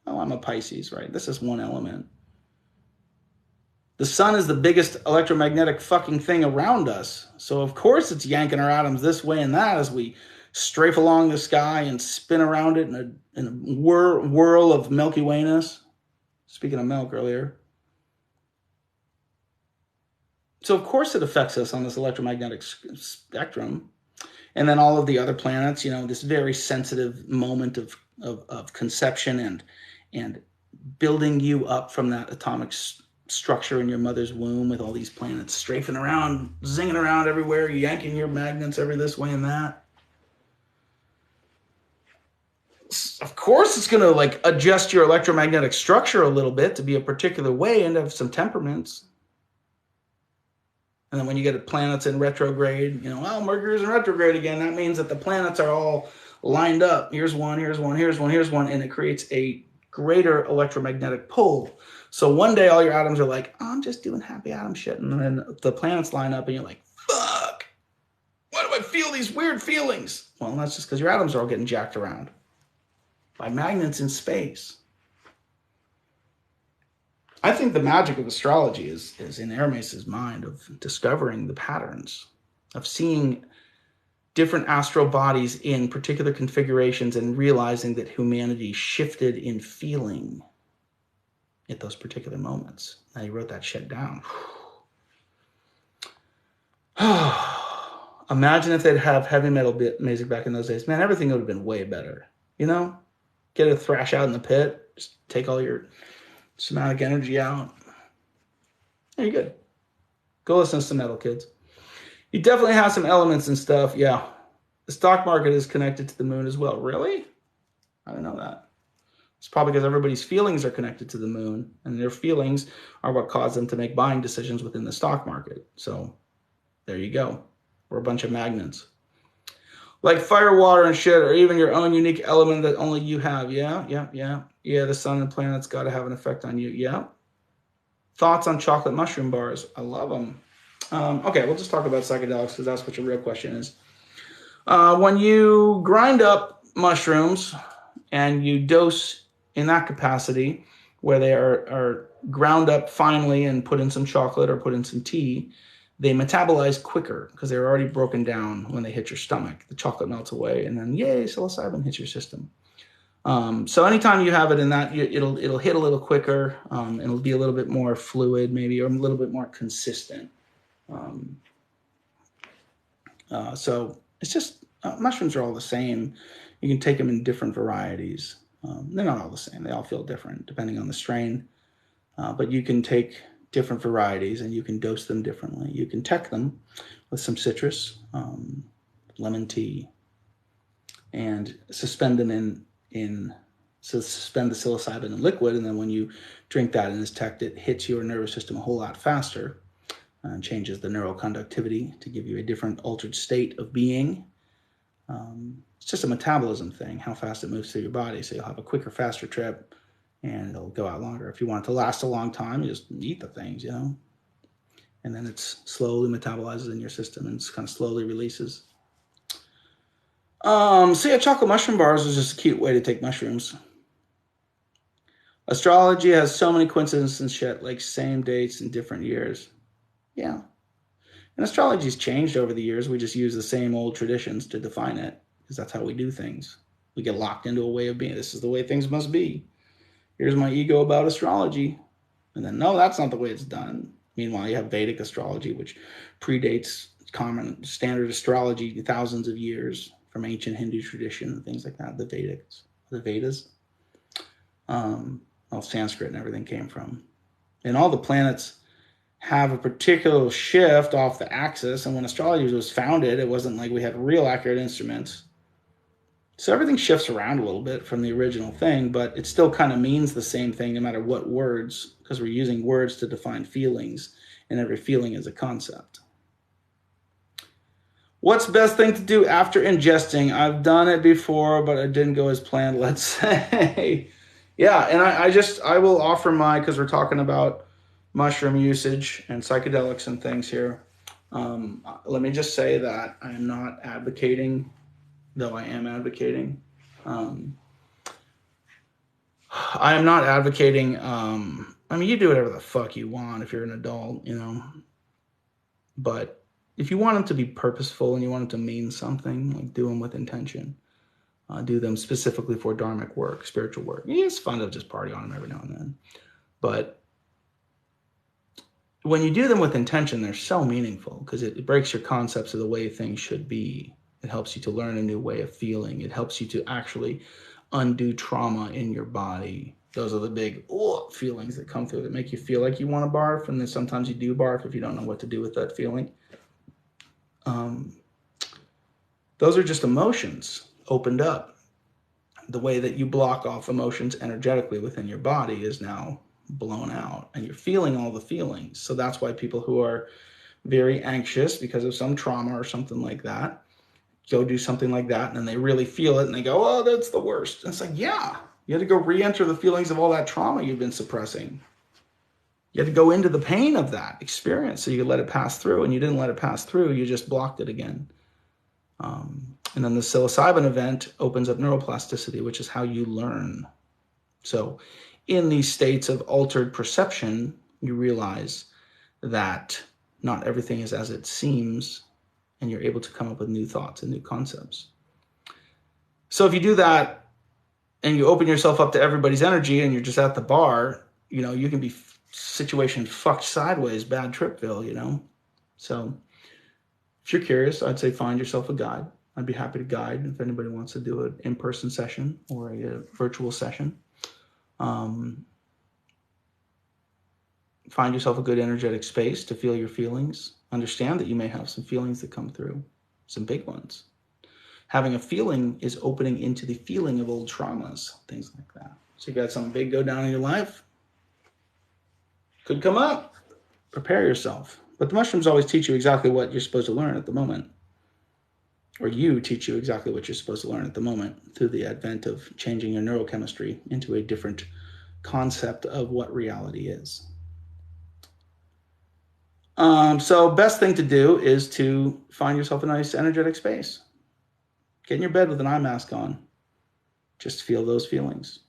Oh, I'm a Pisces, right? This is one element. The sun is the biggest electromagnetic fucking thing around us. So of course it's yanking our atoms this way and that as we strafe along the sky and spin around it in a whirl of Milky Wayness. Speaking of milk earlier. So of course it affects us on this electromagnetic spectrum. And then all of the other planets, you know, this very sensitive moment of conception and building you up from that atomic structure in your mother's womb with all these planets strafing around, zinging around everywhere, yanking your magnets every this way and that. Of course it's going to like adjust your electromagnetic structure a little bit to be a particular way and have some temperaments. And then when you get planets in retrograde, you know, well, Mercury's in retrograde again. That means that the planets are all lined up. Here's one, here's one, here's one, here's one. And it creates a greater electromagnetic pull. So one day all your atoms are like, oh, I'm just doing happy atom shit. And then the planets line up and you're like, fuck, why do I feel these weird feelings? Well, that's just because your atoms are all getting jacked around by magnets in space. I think the magic of astrology is in Hermes's mind of discovering the patterns, of seeing different astral bodies in particular configurations and realizing that humanity shifted in feeling at those particular moments. Now he wrote that shit down. Imagine if they'd have heavy metal music back in those days. Man, everything would have been way better. You know? Get a thrash out in the pit. Just take all your somatic energy out. Yeah, you're good. Go listen to some metal, kids. You definitely have some elements and stuff. Yeah. The stock market is connected to the moon as well. Really? I didn't know that. It's probably because everybody's feelings are connected to the moon, and their feelings are what cause them to make buying decisions within the stock market. So there you go. We're a bunch of magnets. Like fire, water, and shit, or even your own unique element that only you have. Yeah, the sun and planets got to have an effect on you. Yeah. Thoughts on chocolate mushroom bars? I love them. Okay, we'll just talk about psychedelics because that's what your real question is. When you grind up mushrooms and you dose in that capacity, where they are ground up finely and put in some chocolate or put in some tea, they metabolize quicker because they're already broken down when they hit your stomach. The chocolate melts away, and then yay, psilocybin hits your system. So anytime you have it in that, it'll hit a little quicker. It'll be a little bit more fluid, maybe, or a little bit more consistent. So it's just mushrooms are all the same. You can take them in different varieties. They're not all the same. They all feel different depending on the strain. But you can take different varieties and you can dose them differently. You can tech them with some citrus, lemon tea, and suspend them suspend the psilocybin in liquid. And then when you drink that and it's teched, it hits your nervous system a whole lot faster and changes the neural conductivity to give you a different altered state of being. It's just a metabolism thing, how fast it moves through your body. So you'll have a quicker, faster trip, and it'll go out longer. If you want it to last a long time, you just eat the things, you know? And then it slowly metabolizes in your system and kind of slowly releases. So yeah, chocolate mushroom bars is just a cute way to take mushrooms. Astrology has so many coincidences and shit, like same dates in different years. Yeah. And astrology's changed over the years. We just use the same old traditions to define it because that's how we do things. We get locked into a way of being. This is the way things must be. Here's my ego about astrology. And then, no, that's not the way it's done. Meanwhile, you have Vedic astrology, which predates common standard astrology thousands of years from ancient Hindu tradition and things like that. The Vedas. All Sanskrit and everything came from. And all the planets have a particular shift off the axis. And when astrology was founded, it wasn't like we had real accurate instruments. So everything shifts around a little bit from the original thing, but it still kind of means the same thing no matter what words, because we're using words to define feelings, and every feeling is a concept. What's the best thing to do after ingesting? I've done it before, but it didn't go as planned, let's say. Yeah, and I will offer because we're talking about mushroom usage and psychedelics and things here. Let me just say that I am not advocating, though I am advocating. I am not advocating. I mean, you do whatever the fuck you want if you're an adult, But if you want them to be purposeful and you want them to mean something, like do them with intention. Do them specifically for dharmic work, spiritual work. Yeah, it's fun to just party on them every now and then. But when you do them with intention, they're so meaningful because it breaks your concepts of the way things should be. It helps you to learn a new way of feeling. It helps you to actually undo trauma in your body. Those are the big feelings that come through that make you feel like you want to barf, and then sometimes you do barf if you don't know what to do with that feeling. Those are just emotions opened up. The way that you block off emotions energetically within your body is now blown out, and you're feeling all the feelings. So that's why people who are very anxious because of some trauma or something like that go do something like that, and then they really feel it and they go, oh, that's the worst. And it's like, yeah, you had to go re-enter the feelings of all that trauma you've been suppressing. You had to go into the pain of that experience so you could let it pass through, and you didn't let it pass through. You just blocked it again. And then the psilocybin event opens up neuroplasticity, which is how you learn. So in these states of altered perception, you realize that not everything is as it seems, and you're able to come up with new thoughts and new concepts. So if you do that and you open yourself up to everybody's energy and you're just at the bar, you can be situation fucked sideways, bad tripville, So if you're curious, I'd say find yourself a guide. I'd be happy to guide if anybody wants to do an in-person session or a virtual session. Find yourself a good energetic space to feel your feelings. Understand that you may have some feelings that come through, some big ones. Having a feeling is opening into the feeling of old traumas, things like that. So you got something big go down in your life, could come up. Prepare yourself. But the mushrooms always teach you exactly what you're supposed to learn at the moment. Or you teach you exactly what you're supposed to learn at the moment through the advent of changing your neurochemistry into a different concept of what reality is. So best thing to do is to find yourself a nice energetic space. Get in your bed with an eye mask on. Just feel those feelings.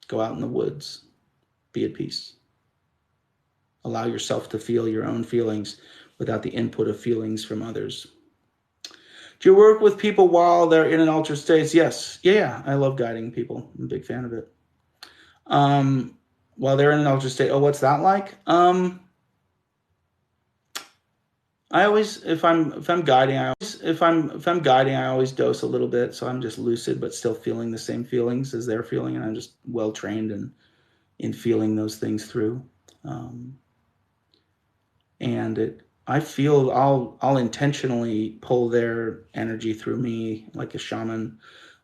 Go out in the woods. Be at peace. Allow yourself to feel your own feelings without the input of feelings from others. Do you work with people while they're in an altered state? Yes. Yeah, I love guiding people. I'm a big fan of it. While they're in an altered state, what's that like? I always, if I'm guiding, I always dose a little bit, so I'm just lucid, but still feeling the same feelings as they're feeling, and I'm just well trained in feeling those things through. I feel I'll intentionally pull their energy through me like a shaman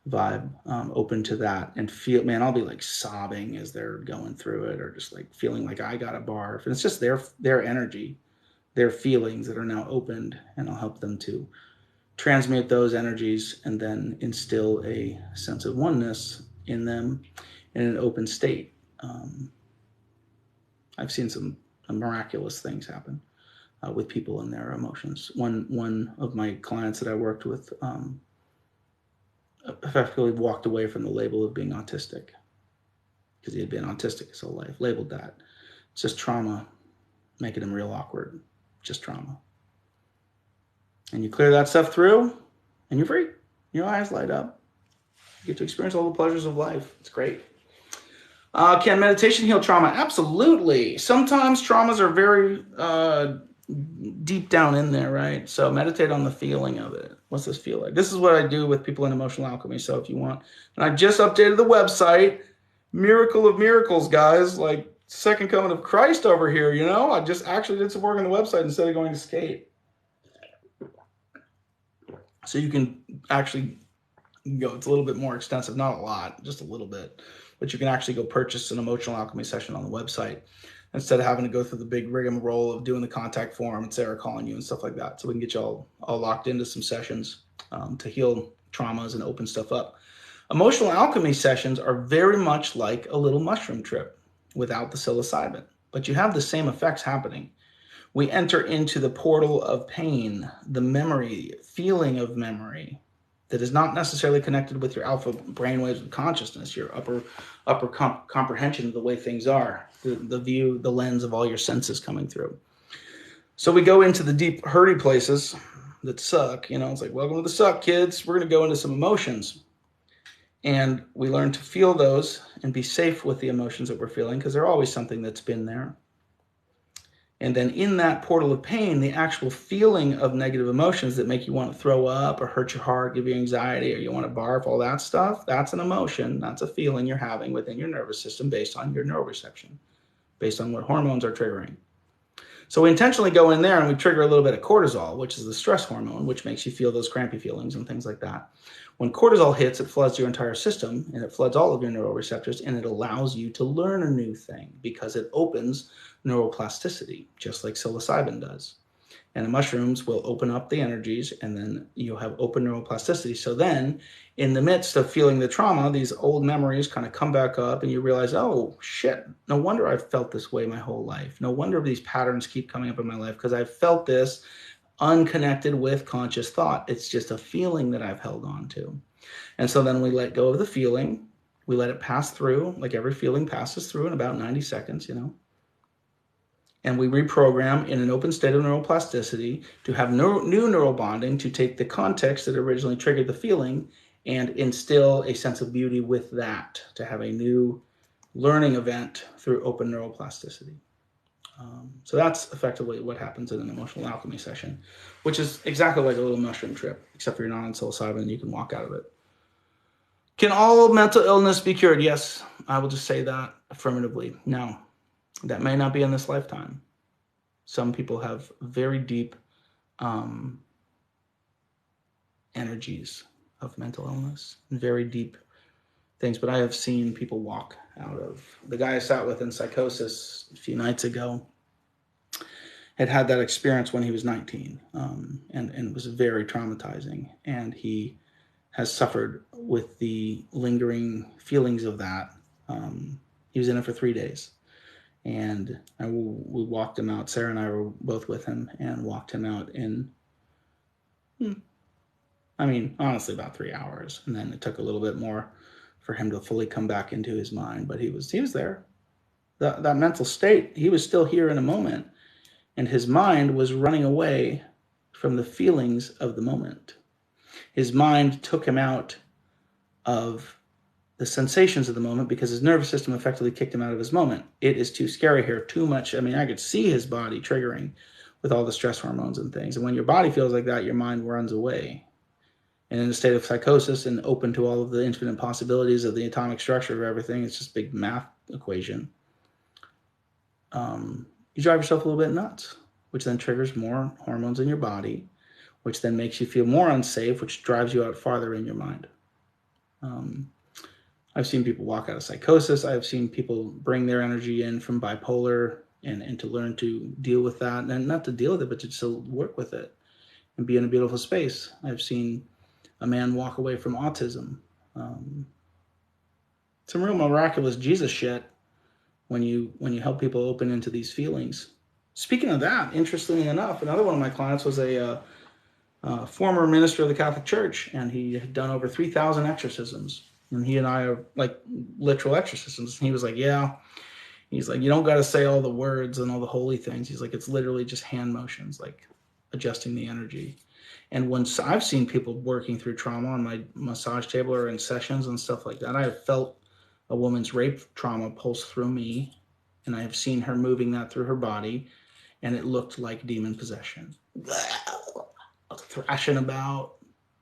vibe, open to that, and feel, man, I'll be like sobbing as they're going through it, or just like feeling like I got a barf, and it's just their energy, their feelings that are now opened, and I'll help them to transmute those energies and then instill a sense of oneness in them in an open state. I've seen some miraculous things happen with people and their emotions. One of my clients that I worked with effectively walked away from the label of being autistic because he had been autistic his whole life, labeled that. It's just trauma making him real awkward. Just trauma. And you clear that stuff through and you're free. Your eyes light up. You get to experience all the pleasures of life. It's great. Can meditation heal trauma? Absolutely. Sometimes traumas are very deep down in there, right? So meditate on the feeling of it. What's this feel like? This is what I do with people in emotional alchemy. So if you want, and I just updated the website, miracle of miracles, guys, like second coming of Christ over here, I just actually did some work on the website instead of going to skate. So you can actually go. It's a little bit more extensive, not a lot, just a little bit. But you can actually go purchase an emotional alchemy session on the website instead of having to go through the big rigmarole of doing the contact form and Sarah calling you and stuff like that. So we can get you all locked into some sessions to heal traumas and open stuff up. Emotional alchemy sessions are very much like a little mushroom trip without the psilocybin, but you have the same effects happening. We enter into the portal of pain, the memory, feeling of memory that is not necessarily connected with your alpha brainwaves of consciousness, your upper comprehension of the way things are, the view, the lens of all your senses coming through. So we go into the deep, hurty places that suck. It's like, welcome to the suck, kids. We're going to go into some emotions. And we learn to feel those and be safe with the emotions that we're feeling, because they're always something that's been there. And then in that portal of pain, the actual feeling of negative emotions that make you want to throw up or hurt your heart, give you anxiety, or you want to barf, all that stuff, that's an emotion. That's a feeling you're having within your nervous system based on your neuroreception, based on what hormones are triggering. So we intentionally go in there and we trigger a little bit of cortisol, which is the stress hormone, which makes you feel those crampy feelings and things like that. When cortisol hits, it floods your entire system, and it floods all of your neuroreceptors, and it allows you to learn a new thing because it opens neuroplasticity, just like psilocybin does. And the mushrooms will open up the energies, and then you'll have open neuroplasticity. So then, in the midst of feeling the trauma, these old memories kind of come back up, and you realize, oh, shit, no wonder I've felt this way my whole life. No wonder these patterns keep coming up in my life, because I've felt this unconnected with conscious thought. It's just a feeling that I've held on to. And so then we let go of the feeling. We let it pass through, like every feeling passes through in about 90 seconds, And we reprogram in an open state of neuroplasticity to have new neural bonding to take the context that originally triggered the feeling and instill a sense of beauty with that, to have a new learning event through open neuroplasticity. So that's effectively what happens in an emotional alchemy session, which is exactly like a little mushroom trip, except for you're not on psilocybin and you can walk out of it. Can all mental illness be cured? Yes, I will just say that affirmatively. No, that may not be in this lifetime. Some people have very deep energies of mental illness, very deep things, but I have seen people walk out of. The guy I sat with in psychosis a few nights ago had that experience when he was 19, and it was very traumatizing, and he has suffered with the lingering feelings of that. He was in it for 3 days, and we walked him out. Sarah and I were both with him and walked him out in, honestly, about 3 hours, and then it took a little bit more for him to fully come back into his mind, but he was there. That mental state, he was still here in a moment, and his mind was running away from the feelings of the moment. His mind took him out of the sensations of the moment because his nervous system effectively kicked him out of his moment. It is too scary here, too much. I could see his body triggering with all the stress hormones and things. And when your body feels like that, your mind runs away. And in a state of psychosis and open to all of the infinite possibilities of the atomic structure of everything, it's just a big math equation. You drive yourself a little bit nuts, which then triggers more hormones in your body, which then makes you feel more unsafe, which drives you out farther in your mind. I've seen people walk out of psychosis. I've seen people bring their energy in from bipolar and to learn to deal with that. And not to deal with it, but to just work with it and be in a beautiful space. I've seen a man walk away from autism. Some real miraculous Jesus shit when you help people open into these feelings. Speaking of that, interestingly enough, another one of my clients was a former minister of the Catholic Church, and he had done over 3,000 exorcisms. And he and I are like literal exorcisms. And he was like, yeah. He's like, you don't got to say all the words and all the holy things. He's like, it's literally just hand motions, like adjusting the energy. And once I've seen people working through trauma on my massage table or in sessions and stuff like that, I have felt a woman's rape trauma pulse through me, and I have seen her moving that through her body, and it looked like demon possession. Thrashing about.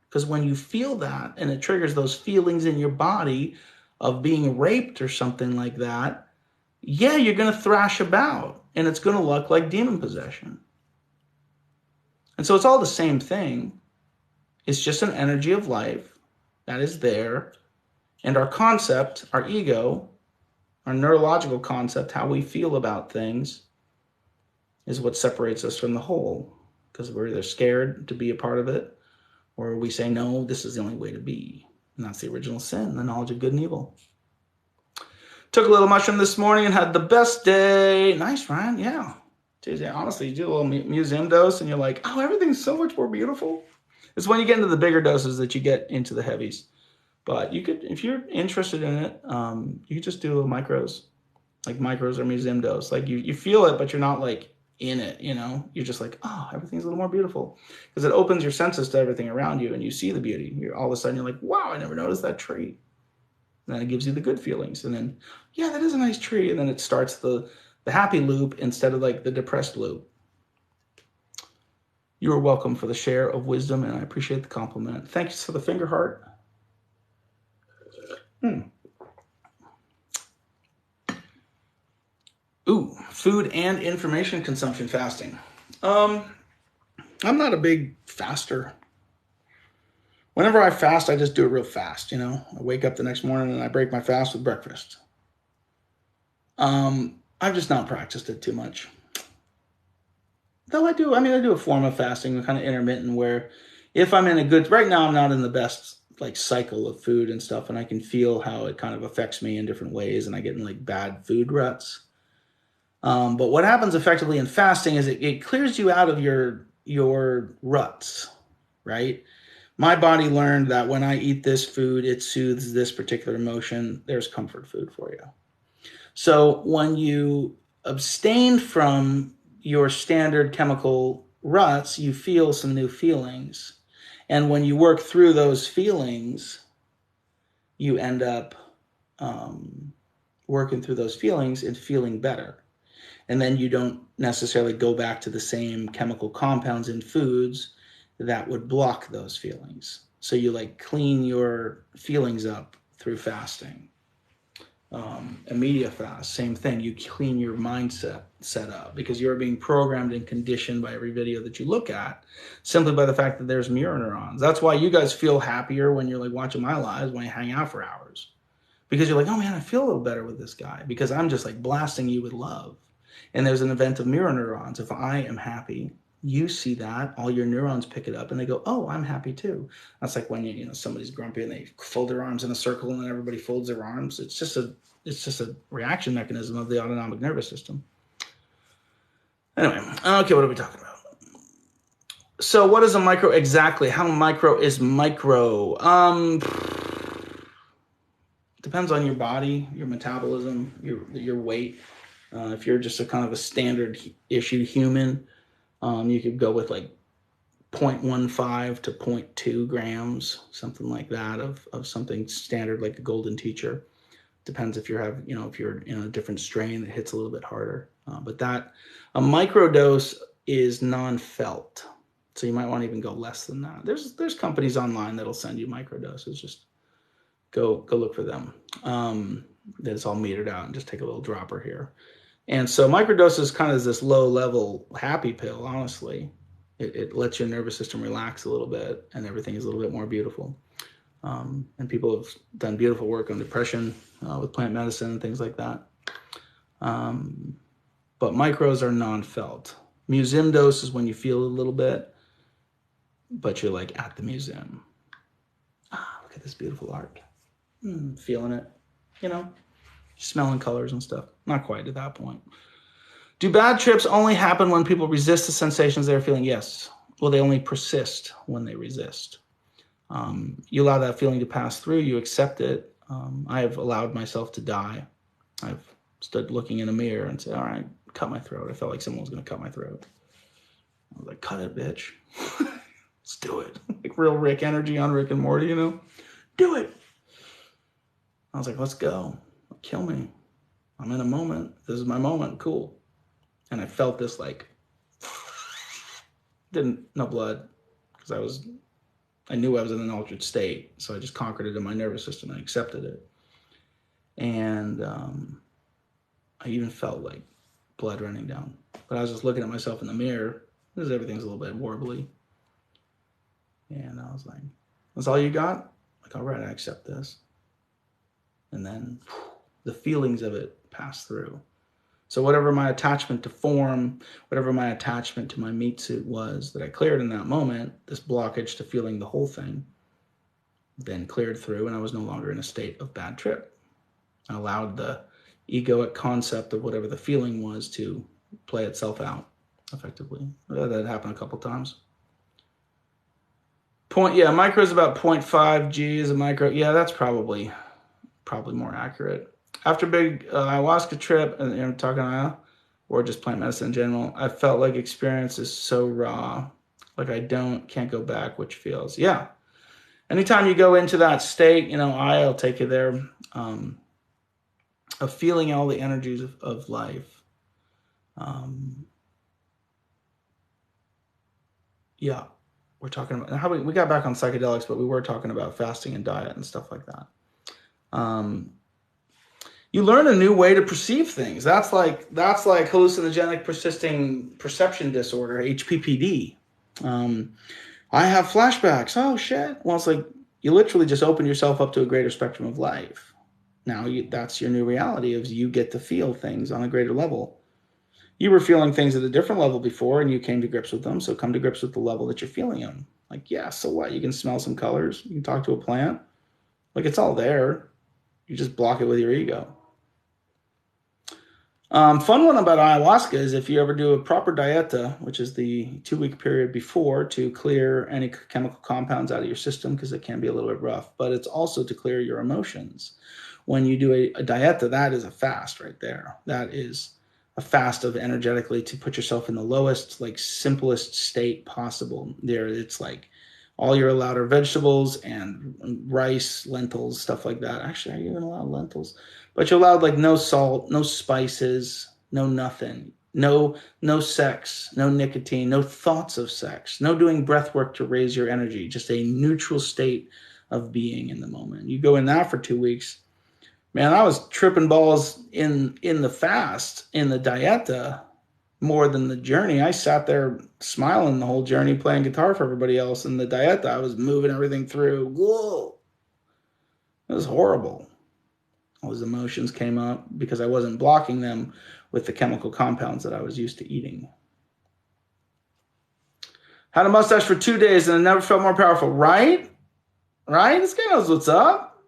Because when you feel that and it triggers those feelings in your body of being raped or something like that, yeah, you're going to thrash about, and it's going to look like demon possession. And so it's all the same thing. It's just an energy of life that is there. And our concept, our ego, our neurological concept, how we feel about things, is what separates us from the whole. Because we're either scared to be a part of it, or we say, no, this is the only way to be. And that's the original sin, the knowledge of good and evil. Took a little mushroom this morning and had the best day. Nice, Ryan. Yeah. Dude, honestly, you do a little museum dose and you're like, oh, everything's so much more beautiful. It's when you get into the bigger doses that you get into the heavies. But you could, if you're interested in it, you could just do micros. Like micros or museum dose. Like you feel it, but you're not like in it, you know? You're just like, oh, everything's a little more beautiful. Because it opens your senses to everything around you and you see the beauty. You're all of a sudden you're like, wow, I never noticed that tree. And then it gives you the good feelings. And then, yeah, that is a nice tree. And then it starts the happy loop instead of like the depressed loop. You are welcome for the share of wisdom, and I appreciate the compliment. Thanks for the finger heart. Ooh, food and information consumption fasting. I'm not a big faster. Whenever I fast, I just do it real fast, you know. I wake up the next morning and I break my fast with breakfast. I've just not practiced it too much. Though I do a form of fasting, kind of intermittent, where if I'm in a good, right now I'm not in the best like cycle of food and stuff, and I can feel how it kind of affects me in different ways, and I get in like bad food ruts. But what happens effectively in fasting is it clears you out of your ruts, right? My body learned that when I eat this food, it soothes this particular emotion. There's comfort food for you. So when you abstain from your standard chemical ruts, you feel some new feelings. And when you work through those feelings, you end up working through those feelings and feeling better. And then you don't necessarily go back to the same chemical compounds in foods that would block those feelings. So you like clean your feelings up through fasting. Immediate fast, same thing. You clean your mindset set up because you're being programmed and conditioned by every video that you look at simply by the fact that there's mirror neurons. That's why you guys feel happier when you're like watching my lives, when you hang out for hours, because you're like, oh man, I feel a little better with this guy because I'm just like blasting you with love. And there's an event of mirror neurons. If I am happy, you see that, all your neurons pick it up and they go, oh, I'm happy too. That's like when you know somebody's grumpy and they fold their arms in a circle and then everybody folds their arms. It's just a reaction mechanism of the autonomic nervous system. Anyway, okay, what are we talking about? So what is a micro exactly? How micro is micro? Depends on your body, your metabolism, your weight. If you're just a kind of a standard issue human, you could go with like 0.15 to 0.2 grams, something like that of something standard like a golden teacher. Depends if you're in a different strain that hits a little bit harder. But a microdose is non-felt. So you might want to even go less than that. There's companies online that'll send you microdoses. Just go look for them. That it's all metered out and just take a little dropper here. And so microdoses kind of is this low level happy pill, honestly. It lets your nervous system relax a little bit and everything is a little bit more beautiful. And people have done beautiful work on depression with plant medicine and things like that. But micros are non-felt. Museum dose is when you feel a little bit, but you're like at the museum. Look at this beautiful art. Feeling it, smelling colors and stuff. Not quite at that point. Do bad trips only happen when people resist the sensations they're feeling? Yes. Well, they only persist when they resist. You allow that feeling to pass through, you accept it. I have allowed myself to die. I've stood looking in a mirror and said, all right, cut my throat. I felt like someone was going to cut my throat. I was like, cut it, bitch. Let's do it. Like real Rick energy on Rick and Morty, Do it. I was like, let's go. Kill me. I'm in a moment. This is my moment. Cool. And I felt this like, no blood, because I knew I was in an altered state. So I just conquered it in my nervous system and accepted it. And I even felt like blood running down. But I was just looking at myself in the mirror. Everything's a little bit warbly. And I was like, that's all you got? Like, all right, I accept this. And then the feelings of it pass through. So whatever my attachment to form, whatever my attachment to my meat suit was that I cleared in that moment, this blockage to feeling the whole thing then cleared through, and I was no longer in a state of bad trip. I allowed the egoic concept of whatever the feeling was to play itself out effectively. That happened a couple times. Micro is about 0.5 G is a micro. Yeah, that's probably more accurate. After big ayahuasca trip, and I'm talking or just plant medicine in general, I felt like experience is so raw, like I can't go back, which feels, yeah. Anytime you go into that state, I'll take you there, of feeling all the energies of life. Yeah, we're talking about how we got back on psychedelics, but we were talking about fasting and diet and stuff like that. You learn a new way to perceive things. That's like hallucinogenic persisting perception disorder, HPPD. I have flashbacks. Oh shit. Well, it's like you literally just open yourself up to a greater spectrum of life. Now that's your new reality, of you get to feel things on a greater level. You were feeling things at a different level before, and you came to grips with them. So come to grips with the level that you're feeling them. Like, yeah, so what? You can smell some colors. You can talk to a plant. Like, it's all there. You just block it with your ego. Fun one about ayahuasca is if you ever do a proper dieta, which is the 2-week period before to clear any chemical compounds out of your system, because it can be a little bit rough, but it's also to clear your emotions. When you do a dieta, that is a fast right there. That is a fast of energetically to put yourself in the lowest, like simplest state possible. There, it's like all you're allowed are vegetables and rice, lentils, stuff like that. Actually, are you even allowed lentils? But you're allowed like no salt, no spices, no nothing, no sex, no nicotine, no thoughts of sex, no doing breath work to raise your energy, just a neutral state of being in the moment. You go in that for 2 weeks. Man, I was tripping balls in the fast, in the dieta, more than the journey. I sat there smiling the whole journey, playing guitar for everybody else. In the dieta, I was moving everything through. Whoa. It was horrible. All those emotions came up because I wasn't blocking them with the chemical compounds that I was used to eating. Had a mustache for 2 days and I never felt more powerful. Right? This guy knows what's up.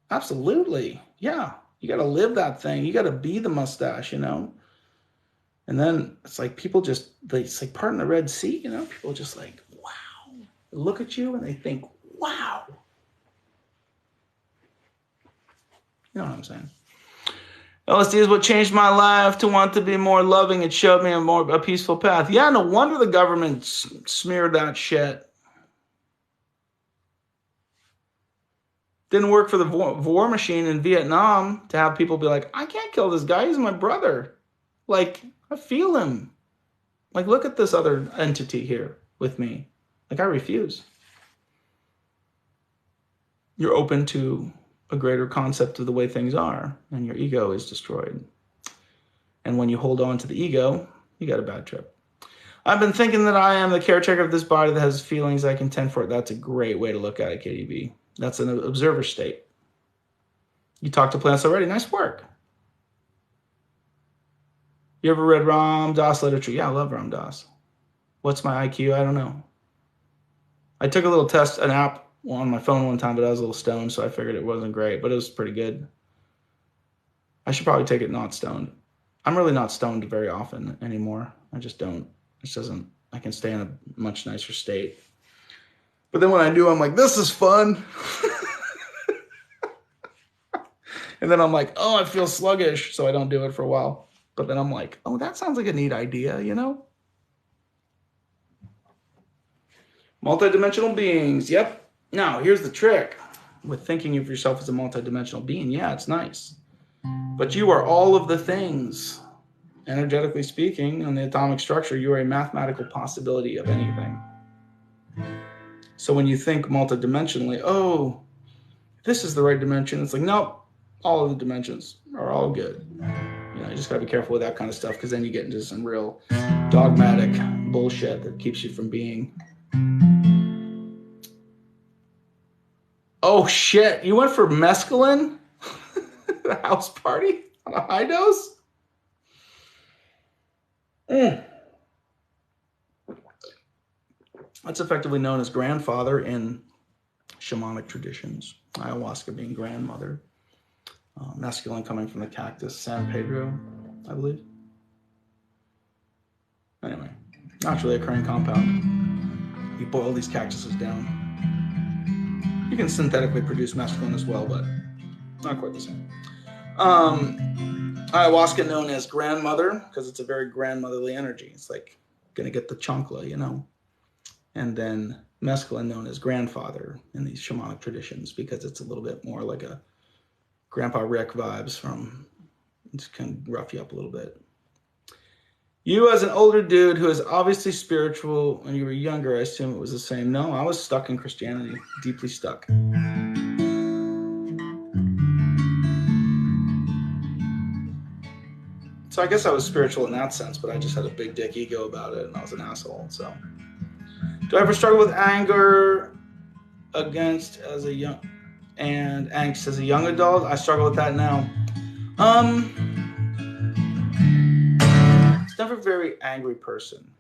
Absolutely. Yeah. You got to live that thing. You got to be the mustache, And then it's like people it's like part in the Red Sea, People just like, wow. They look at you and they think, wow. You know what I'm saying? LSD is what changed my life to want to be more loving. It showed me a peaceful path. Yeah, no wonder the government smeared that shit. Didn't work for the war machine in Vietnam to have people be like, I can't kill this guy. He's my brother. Like, I feel him. Like, look at this other entity here with me. Like, I refuse. You're open to a greater concept of the way things are, and your ego is destroyed. And when you hold on to the ego, you got a bad trip. I've been thinking that I am the caretaker of this body that has feelings. I contend for it. That's a great way to look at it, KDB. That's an observer state. You talked to plants already. Nice work. You ever read Ram Dass literature? Yeah, I love Ram Dass. What's my IQ? I don't know. I took a little test, an app on my phone one time, but I was a little stoned, so I figured it wasn't great, but it was pretty good. I should probably take it not stoned. I'm really not stoned very often anymore. I just don't. I can stay in a much nicer state. But then when I do, I'm like, this is fun. And then I'm like, oh, I feel sluggish, so I don't do it for a while. But then I'm like, oh, that sounds like a neat idea, Multidimensional beings. Yep. Now, here's the trick with thinking of yourself as a multidimensional being. Yeah, it's nice. But you are all of the things. Energetically speaking, on the atomic structure, you are a mathematical possibility of anything. So when you think multidimensionally, oh, this is the right dimension, it's like, nope, all of the dimensions are all good. You just got to be careful with that kind of stuff, because then you get into some real dogmatic bullshit that keeps you from being. Oh shit! You went for mescaline? A house party on a high dose? That's effectively known as grandfather in shamanic traditions. Ayahuasca being grandmother. Mescaline coming from the cactus San Pedro, I believe. Anyway, naturally occurring compound. You boil these cactuses down. You can synthetically produce mescaline as well, but not quite the same. Ayahuasca known as grandmother because it's a very grandmotherly energy. It's like gonna get the chancla, you know. And then mescaline known as grandfather in these shamanic traditions because it's a little bit more like a Grandpa Rick vibes from, just can rough you up a little bit. You as an older dude who is obviously spiritual when you were younger, I assume it was the same. No, I was stuck in Christianity, deeply stuck. So I guess I was spiritual in that sense, but I just had a big dick ego about it and I was an asshole, so. Do I ever struggle with anger against as a young, and angst as a young adult? I struggle with that now. Never a very angry person.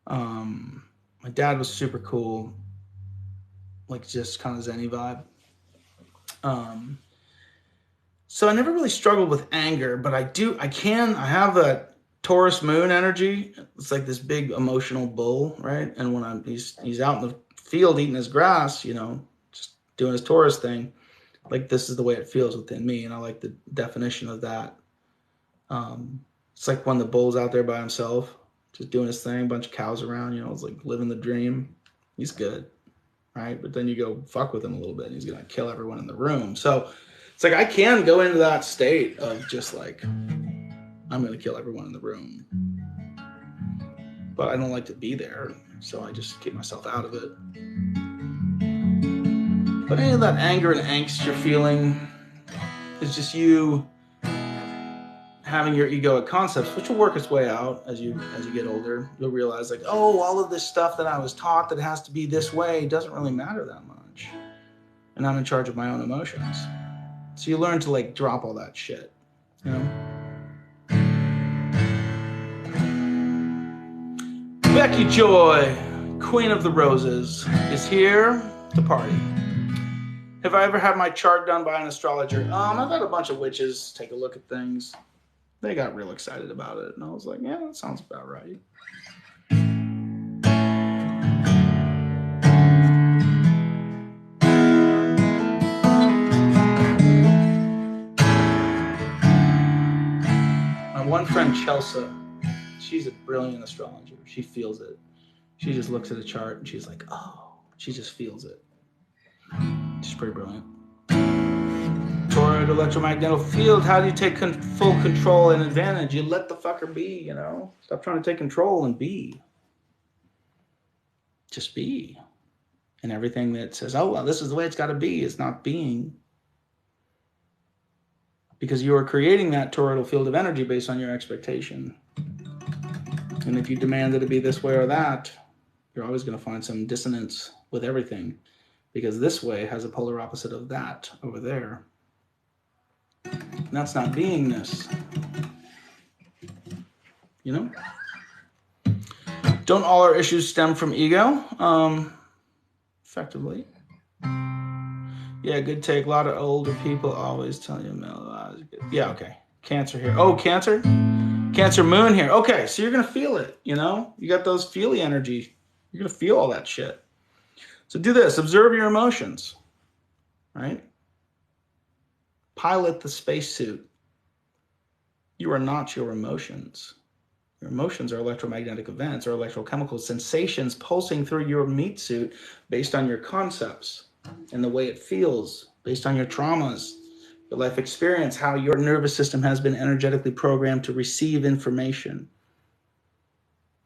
My dad was super cool, like just kind of zen-y vibe. So I never really struggled with anger, but I have that Taurus moon energy. It's like this big emotional bull, right? And when he's out in the field eating his grass, you know, just doing his Taurus thing, like this is the way it feels within me, and I like the definition of that. It's like when the bull's out there by himself, just doing his thing, bunch of cows around, you know, it's like living the dream. He's good, right? But then you go fuck with him a little bit and he's going to kill everyone in the room. So it's like I can go into that state of just like, I'm going to kill everyone in the room. But I don't like to be there, so I just keep myself out of it. But any of that anger and angst you're feeling is just you having your egoic concepts, which will work its way out as you get older. You'll realize like, oh, all of this stuff that I was taught that has to be this way doesn't really matter that much. And I'm in charge of my own emotions. So you learn to like drop all that shit, you know? Becky Joy, Queen of the Roses, is here to party. Have I ever had my chart done by an astrologer? I've had a bunch of witches take a look at things. They got real excited about it, and I was like, yeah, that sounds about right. My one friend, Chelsea, she's a brilliant astrologer. She feels it. She just looks at a chart, and she's like, oh, she just feels it. She's pretty brilliant. Toroid electromagnetic field, how do you take full control and advantage? You let the fucker be, you know? Stop trying to take control and be. Just be. And everything that says, oh, well, this is the way it's got to be, is not being. Because you are creating that toroidal field of energy based on your expectation. And if you demand that it be this way or that, you're always going to find some dissonance with everything. Because this way has a polar opposite of that over there. And that's not beingness. You know? Don't all our issues stem from ego? Effectively. Yeah, good take. A lot of older people always tell you mellow eyes. Yeah, okay. Cancer here. Oh, Cancer? Cancer moon here. Okay, so you're going to feel it, you know? You got those feely energy. You're going to feel all that shit. So do this. Observe your emotions. Right? Pilot the spacesuit. You are not your emotions. Your emotions are electromagnetic events or electrochemical sensations pulsing through your meat suit based on your concepts and the way it feels, based on your traumas, your life experience, how your nervous system has been energetically programmed to receive information.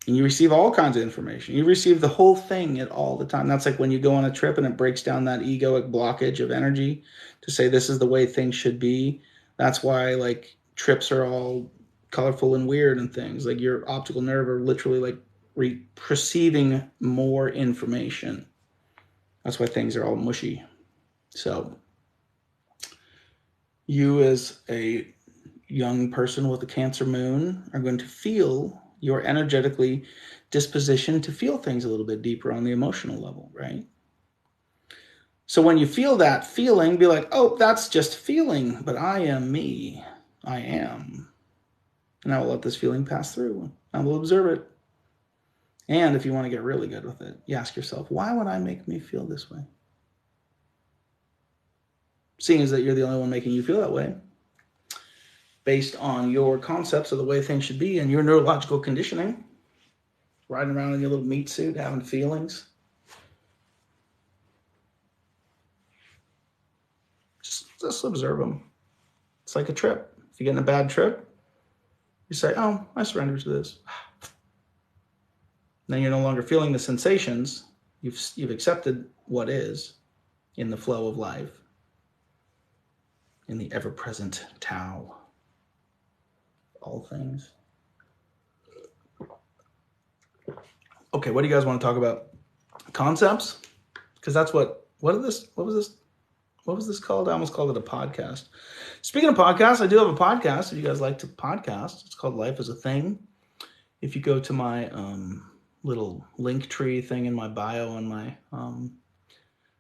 And you receive all kinds of information. You receive the whole thing at all the time. That's like when you go on a trip and it breaks down that egoic blockage of energy to say this is the way things should be. That's why like trips are all colorful and weird and things. Like your optical nerve are literally like perceiving more information That's why things are all mushy. So you as a young person with a Cancer moon are going to feel your energetically disposition to feel things a little bit deeper on the emotional level, right? So when you feel that feeling, be like, oh, that's just feeling, but I am me. I am. And I will let this feeling pass through. I will observe it. And if you want to get really good with it, you ask yourself, why would I make me feel this way? Seeing as that you're the only one making you feel that way, based on your concepts of the way things should be and your neurological conditioning, riding around in your little meat suit, having feelings. Just observe them. It's like a trip. If you get in a bad trip, you say, oh, I surrender to this. Then you're no longer feeling the sensations. You've accepted what is in the flow of life, in the ever-present Tao. All things. Okay, what do you guys want to talk about? Concepts? Because that's what was this called? I almost called it a podcast. Speaking of podcasts, I do have a podcast. If you guys like to podcast, it's called Life is a Thing. If you go to my little link tree thing in my bio on my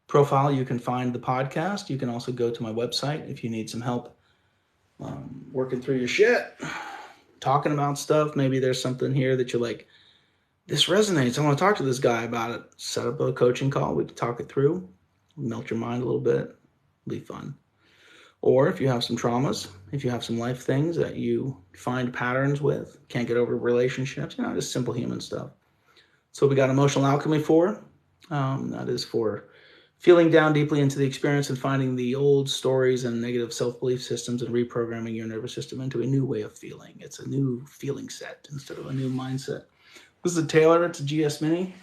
profile, you can find the podcast. You can also go to my website if you need some help working through your shit, talking about stuff. Maybe there's something here that you're like, this resonates. I want to talk to this guy about it. Set up a coaching call. We can talk it through, melt your mind a little bit. It'll be fun. Or if you have some traumas, if you have some life things that you find patterns with, can't get over relationships, just simple human stuff. So we got Emotional Alchemy for. That is for feeling down deeply into the experience and finding the old stories and negative self-belief systems and reprogramming your nervous system into a new way of feeling. It's a new feeling set instead of a new mindset. This is a Taylor. It's a GS Mini.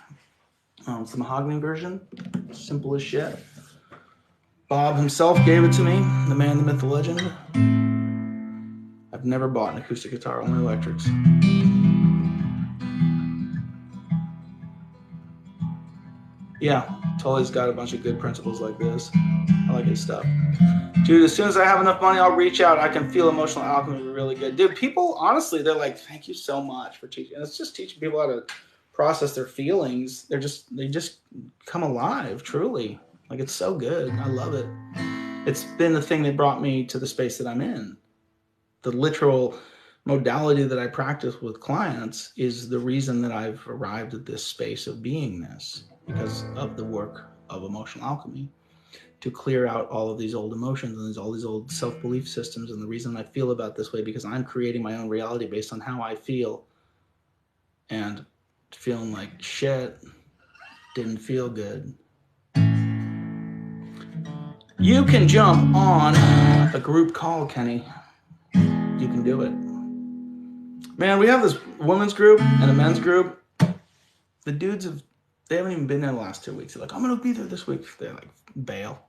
It's the mahogany version. Simple as shit. Bob himself gave it to me. The man, the myth, the legend. I've never bought an acoustic guitar, only electrics. Yeah, Tully's got a bunch of good principles like this. I like his stuff. Dude, as soon as I have enough money, I'll reach out. I can feel Emotional Alchemy really good. Dude, people, honestly, they're like, thank you so much for teaching. And it's just teaching people how to process their feelings. They just come alive, truly. Like, it's so good. I love it. It's been the thing that brought me to the space that I'm in. The literal modality that I practice with clients is the reason that I've arrived at this space of beingness, because of the work of Emotional Alchemy, to clear out all of these old emotions and all these old self-belief systems. And the reason I feel about this way, because I'm creating my own reality based on how I feel, and feeling like shit didn't feel good. You can jump on a group call, Kenny. You can do it. Man, we have this women's group and a men's group. The dudes they haven't even been there the last 2 weeks. They're like, I'm going to be there this week. They're like, bail.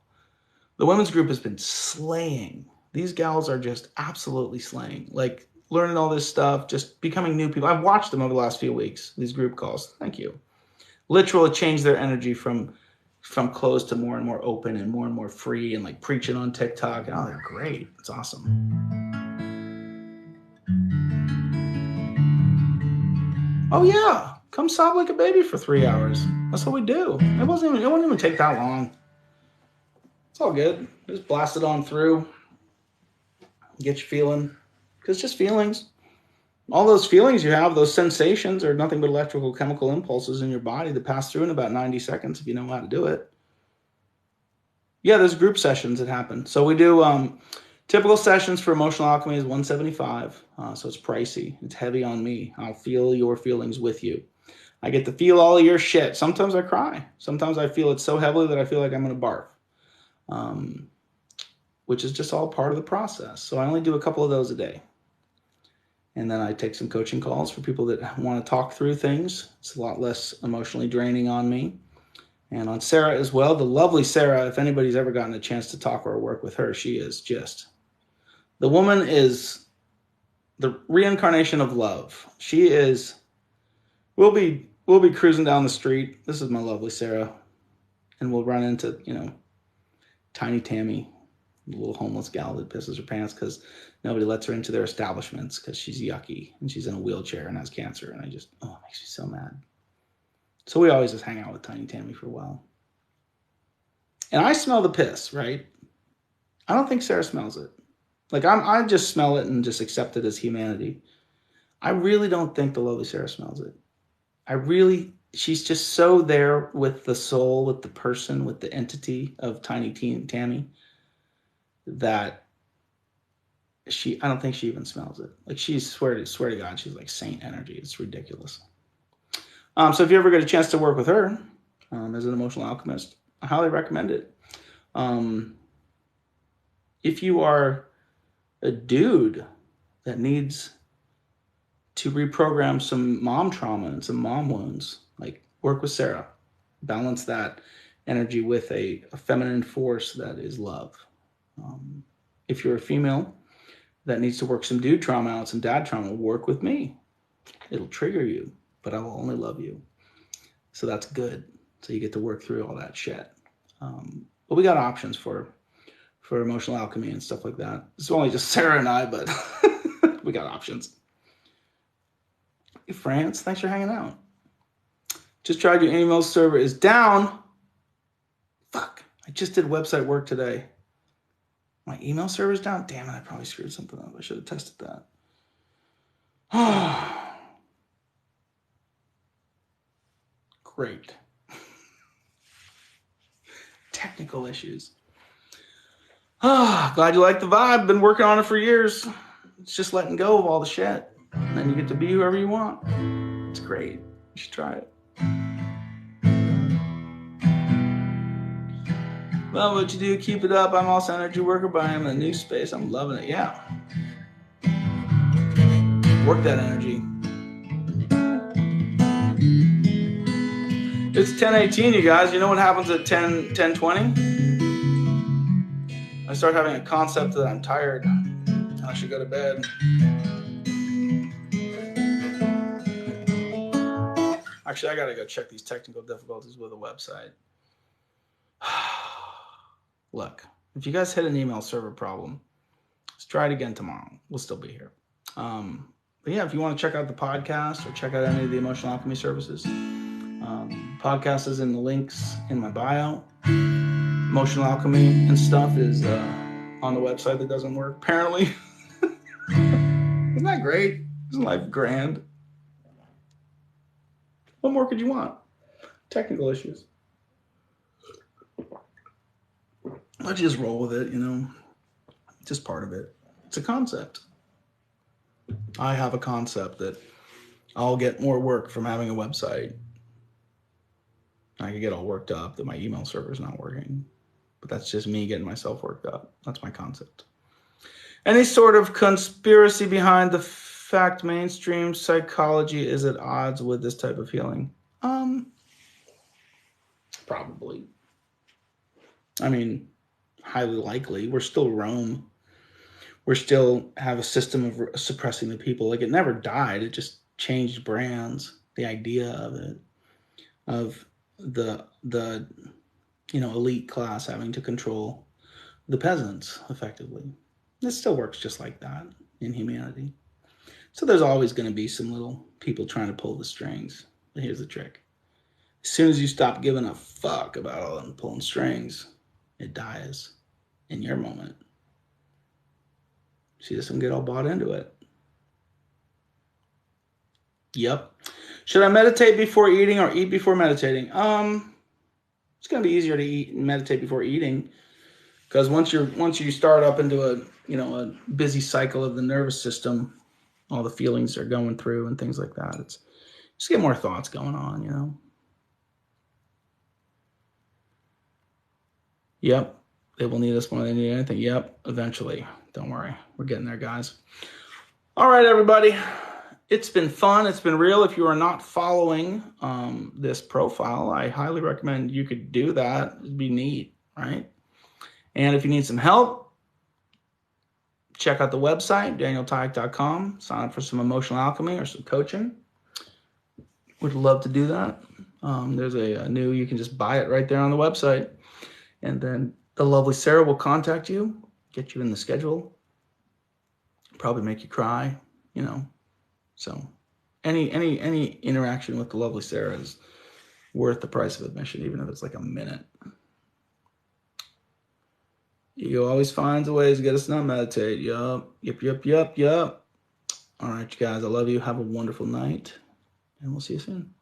The women's group has been slaying. These gals are just absolutely slaying. Like, learning all this stuff, just becoming new people. I've watched them over the last few weeks, these group calls. Thank you. Literally changed their energy from closed to more and more open and more free, and like preaching on TikTok. Oh, they're great. It's awesome. Oh yeah, come sob like a baby for 3 hours. That's what we do. It wouldn't even take that long. It's all good. Just blast it on through. Get you feeling. Because it's just feelings. All those feelings you have, those sensations, are nothing but electrical chemical impulses in your body that pass through in about 90 seconds if you know how to do it. Yeah, there's group sessions that happen. So we do typical sessions for Emotional Alchemy is $175. So it's pricey. It's heavy on me. I'll feel your feelings with you. I get to feel all of your shit. Sometimes I cry. Sometimes I feel it so heavily that I feel like I'm going to barf. Which is just all part of the process. So I only do a couple of those a day. And then I take some coaching calls for people that want to talk through things. It's a lot less emotionally draining on me. And on Sarah as well, the lovely Sarah. If anybody's ever gotten a chance to talk or work with her, she is just, the woman is the reincarnation of love. She is, we'll be cruising down the street. This is my lovely Sarah. and we'll run into, Tiny Tammy, the little homeless gal that pisses her pants because nobody lets her into their establishments because she's yucky and she's in a wheelchair and has cancer. And it makes me so mad. So we always just hang out with Tiny Tammy for a while. And I smell the piss, right? I don't think Sarah smells it. Like, I just smell it and just accept it as humanity. I really don't think the lovely Sarah smells it. She's just so there with the soul, with the person, with the entity of Tiny Tammy that I don't think she even smells it. Like, swear to God, she's like saint energy. It's ridiculous. So if you ever get a chance to work with her as an emotional alchemist, I highly recommend it. If you are a dude that needs to reprogram some mom trauma and some mom wounds, like, work with Sarah. Balance that energy with a feminine force that is love. If you're a female that needs to work some dude trauma out, some dad trauma, work with me. It'll trigger you, but I will only love you. So that's good. So you get to work through all that shit. But we got options for emotional alchemy and stuff like that. It's only just Sarah and I, but we got options. Hey, France, thanks for hanging out. Just tried your email server is down. Fuck, I just did website work today. My email server's down? Damn it, I probably screwed something up. I should have tested that. Great. Technical issues. Glad you like the vibe. Been working on it for years. It's just letting go of all the shit. And then you get to be whoever you want. It's great. You should try it. Well, what you do, keep it up. I'm also an energy worker, but I am in a new space. I'm loving it. Yeah. Work that energy. It's 10:18, you guys. You know what happens at 10:20? I start having a concept that I'm tired. I should go to bed. Actually, I gotta go check these technical difficulties with the website. Look, if you guys hit an email server problem, let's try it again tomorrow. We'll still be here. But yeah, if you want to check out the podcast or check out any of the emotional alchemy services, podcast is in the links in my bio. Emotional alchemy and stuff is on the website that doesn't work, apparently. Isn't that great? Isn't life grand? What more could you want? Technical issues. Let's just roll with it, just part of it. It's a concept. I have a concept that I'll get more work from having a website. I could get all worked up that my email server is not working. But that's just me getting myself worked up. That's my concept. Any sort of conspiracy behind the fact mainstream psychology is at odds with this type of healing? Probably. I mean, highly likely. We're still Rome. We still have a system of suppressing the people. Like, it never died. It just changed brands. The idea of it, of the elite class having to control the peasants effectively. It still works just like that in humanity. So there's always going to be some little people trying to pull the strings. But here's the trick. As soon as you stop giving a fuck about all them pulling strings, it dies in your moment. See this one get all bought into it. Yep. Should I meditate before eating or eat before meditating? It's going to be easier to eat and meditate before eating, because once you start up into a busy cycle of the nervous system, all the feelings are going through and things like that. It's just get more thoughts going on, Yep. They will need us more than they need anything. Yep. Eventually. Don't worry. We're getting there, guys. All right, everybody. It's been fun. It's been real. If you are not following this profile, I highly recommend you could do that. It'd be neat, right? And if you need some help, check out the website, danieltyack.com. Sign up for some emotional alchemy or some coaching. Would love to do that. There's a new, you can just buy it right there on the website. And then the lovely Sarah will contact you, get you in the schedule, probably make you cry, you know. So any interaction with the lovely Sarah is worth the price of admission, even if it's like a minute. Ego always finds a way to get us to not meditate. Yup. All right, you guys, I love you. Have a wonderful night, and we'll see you soon.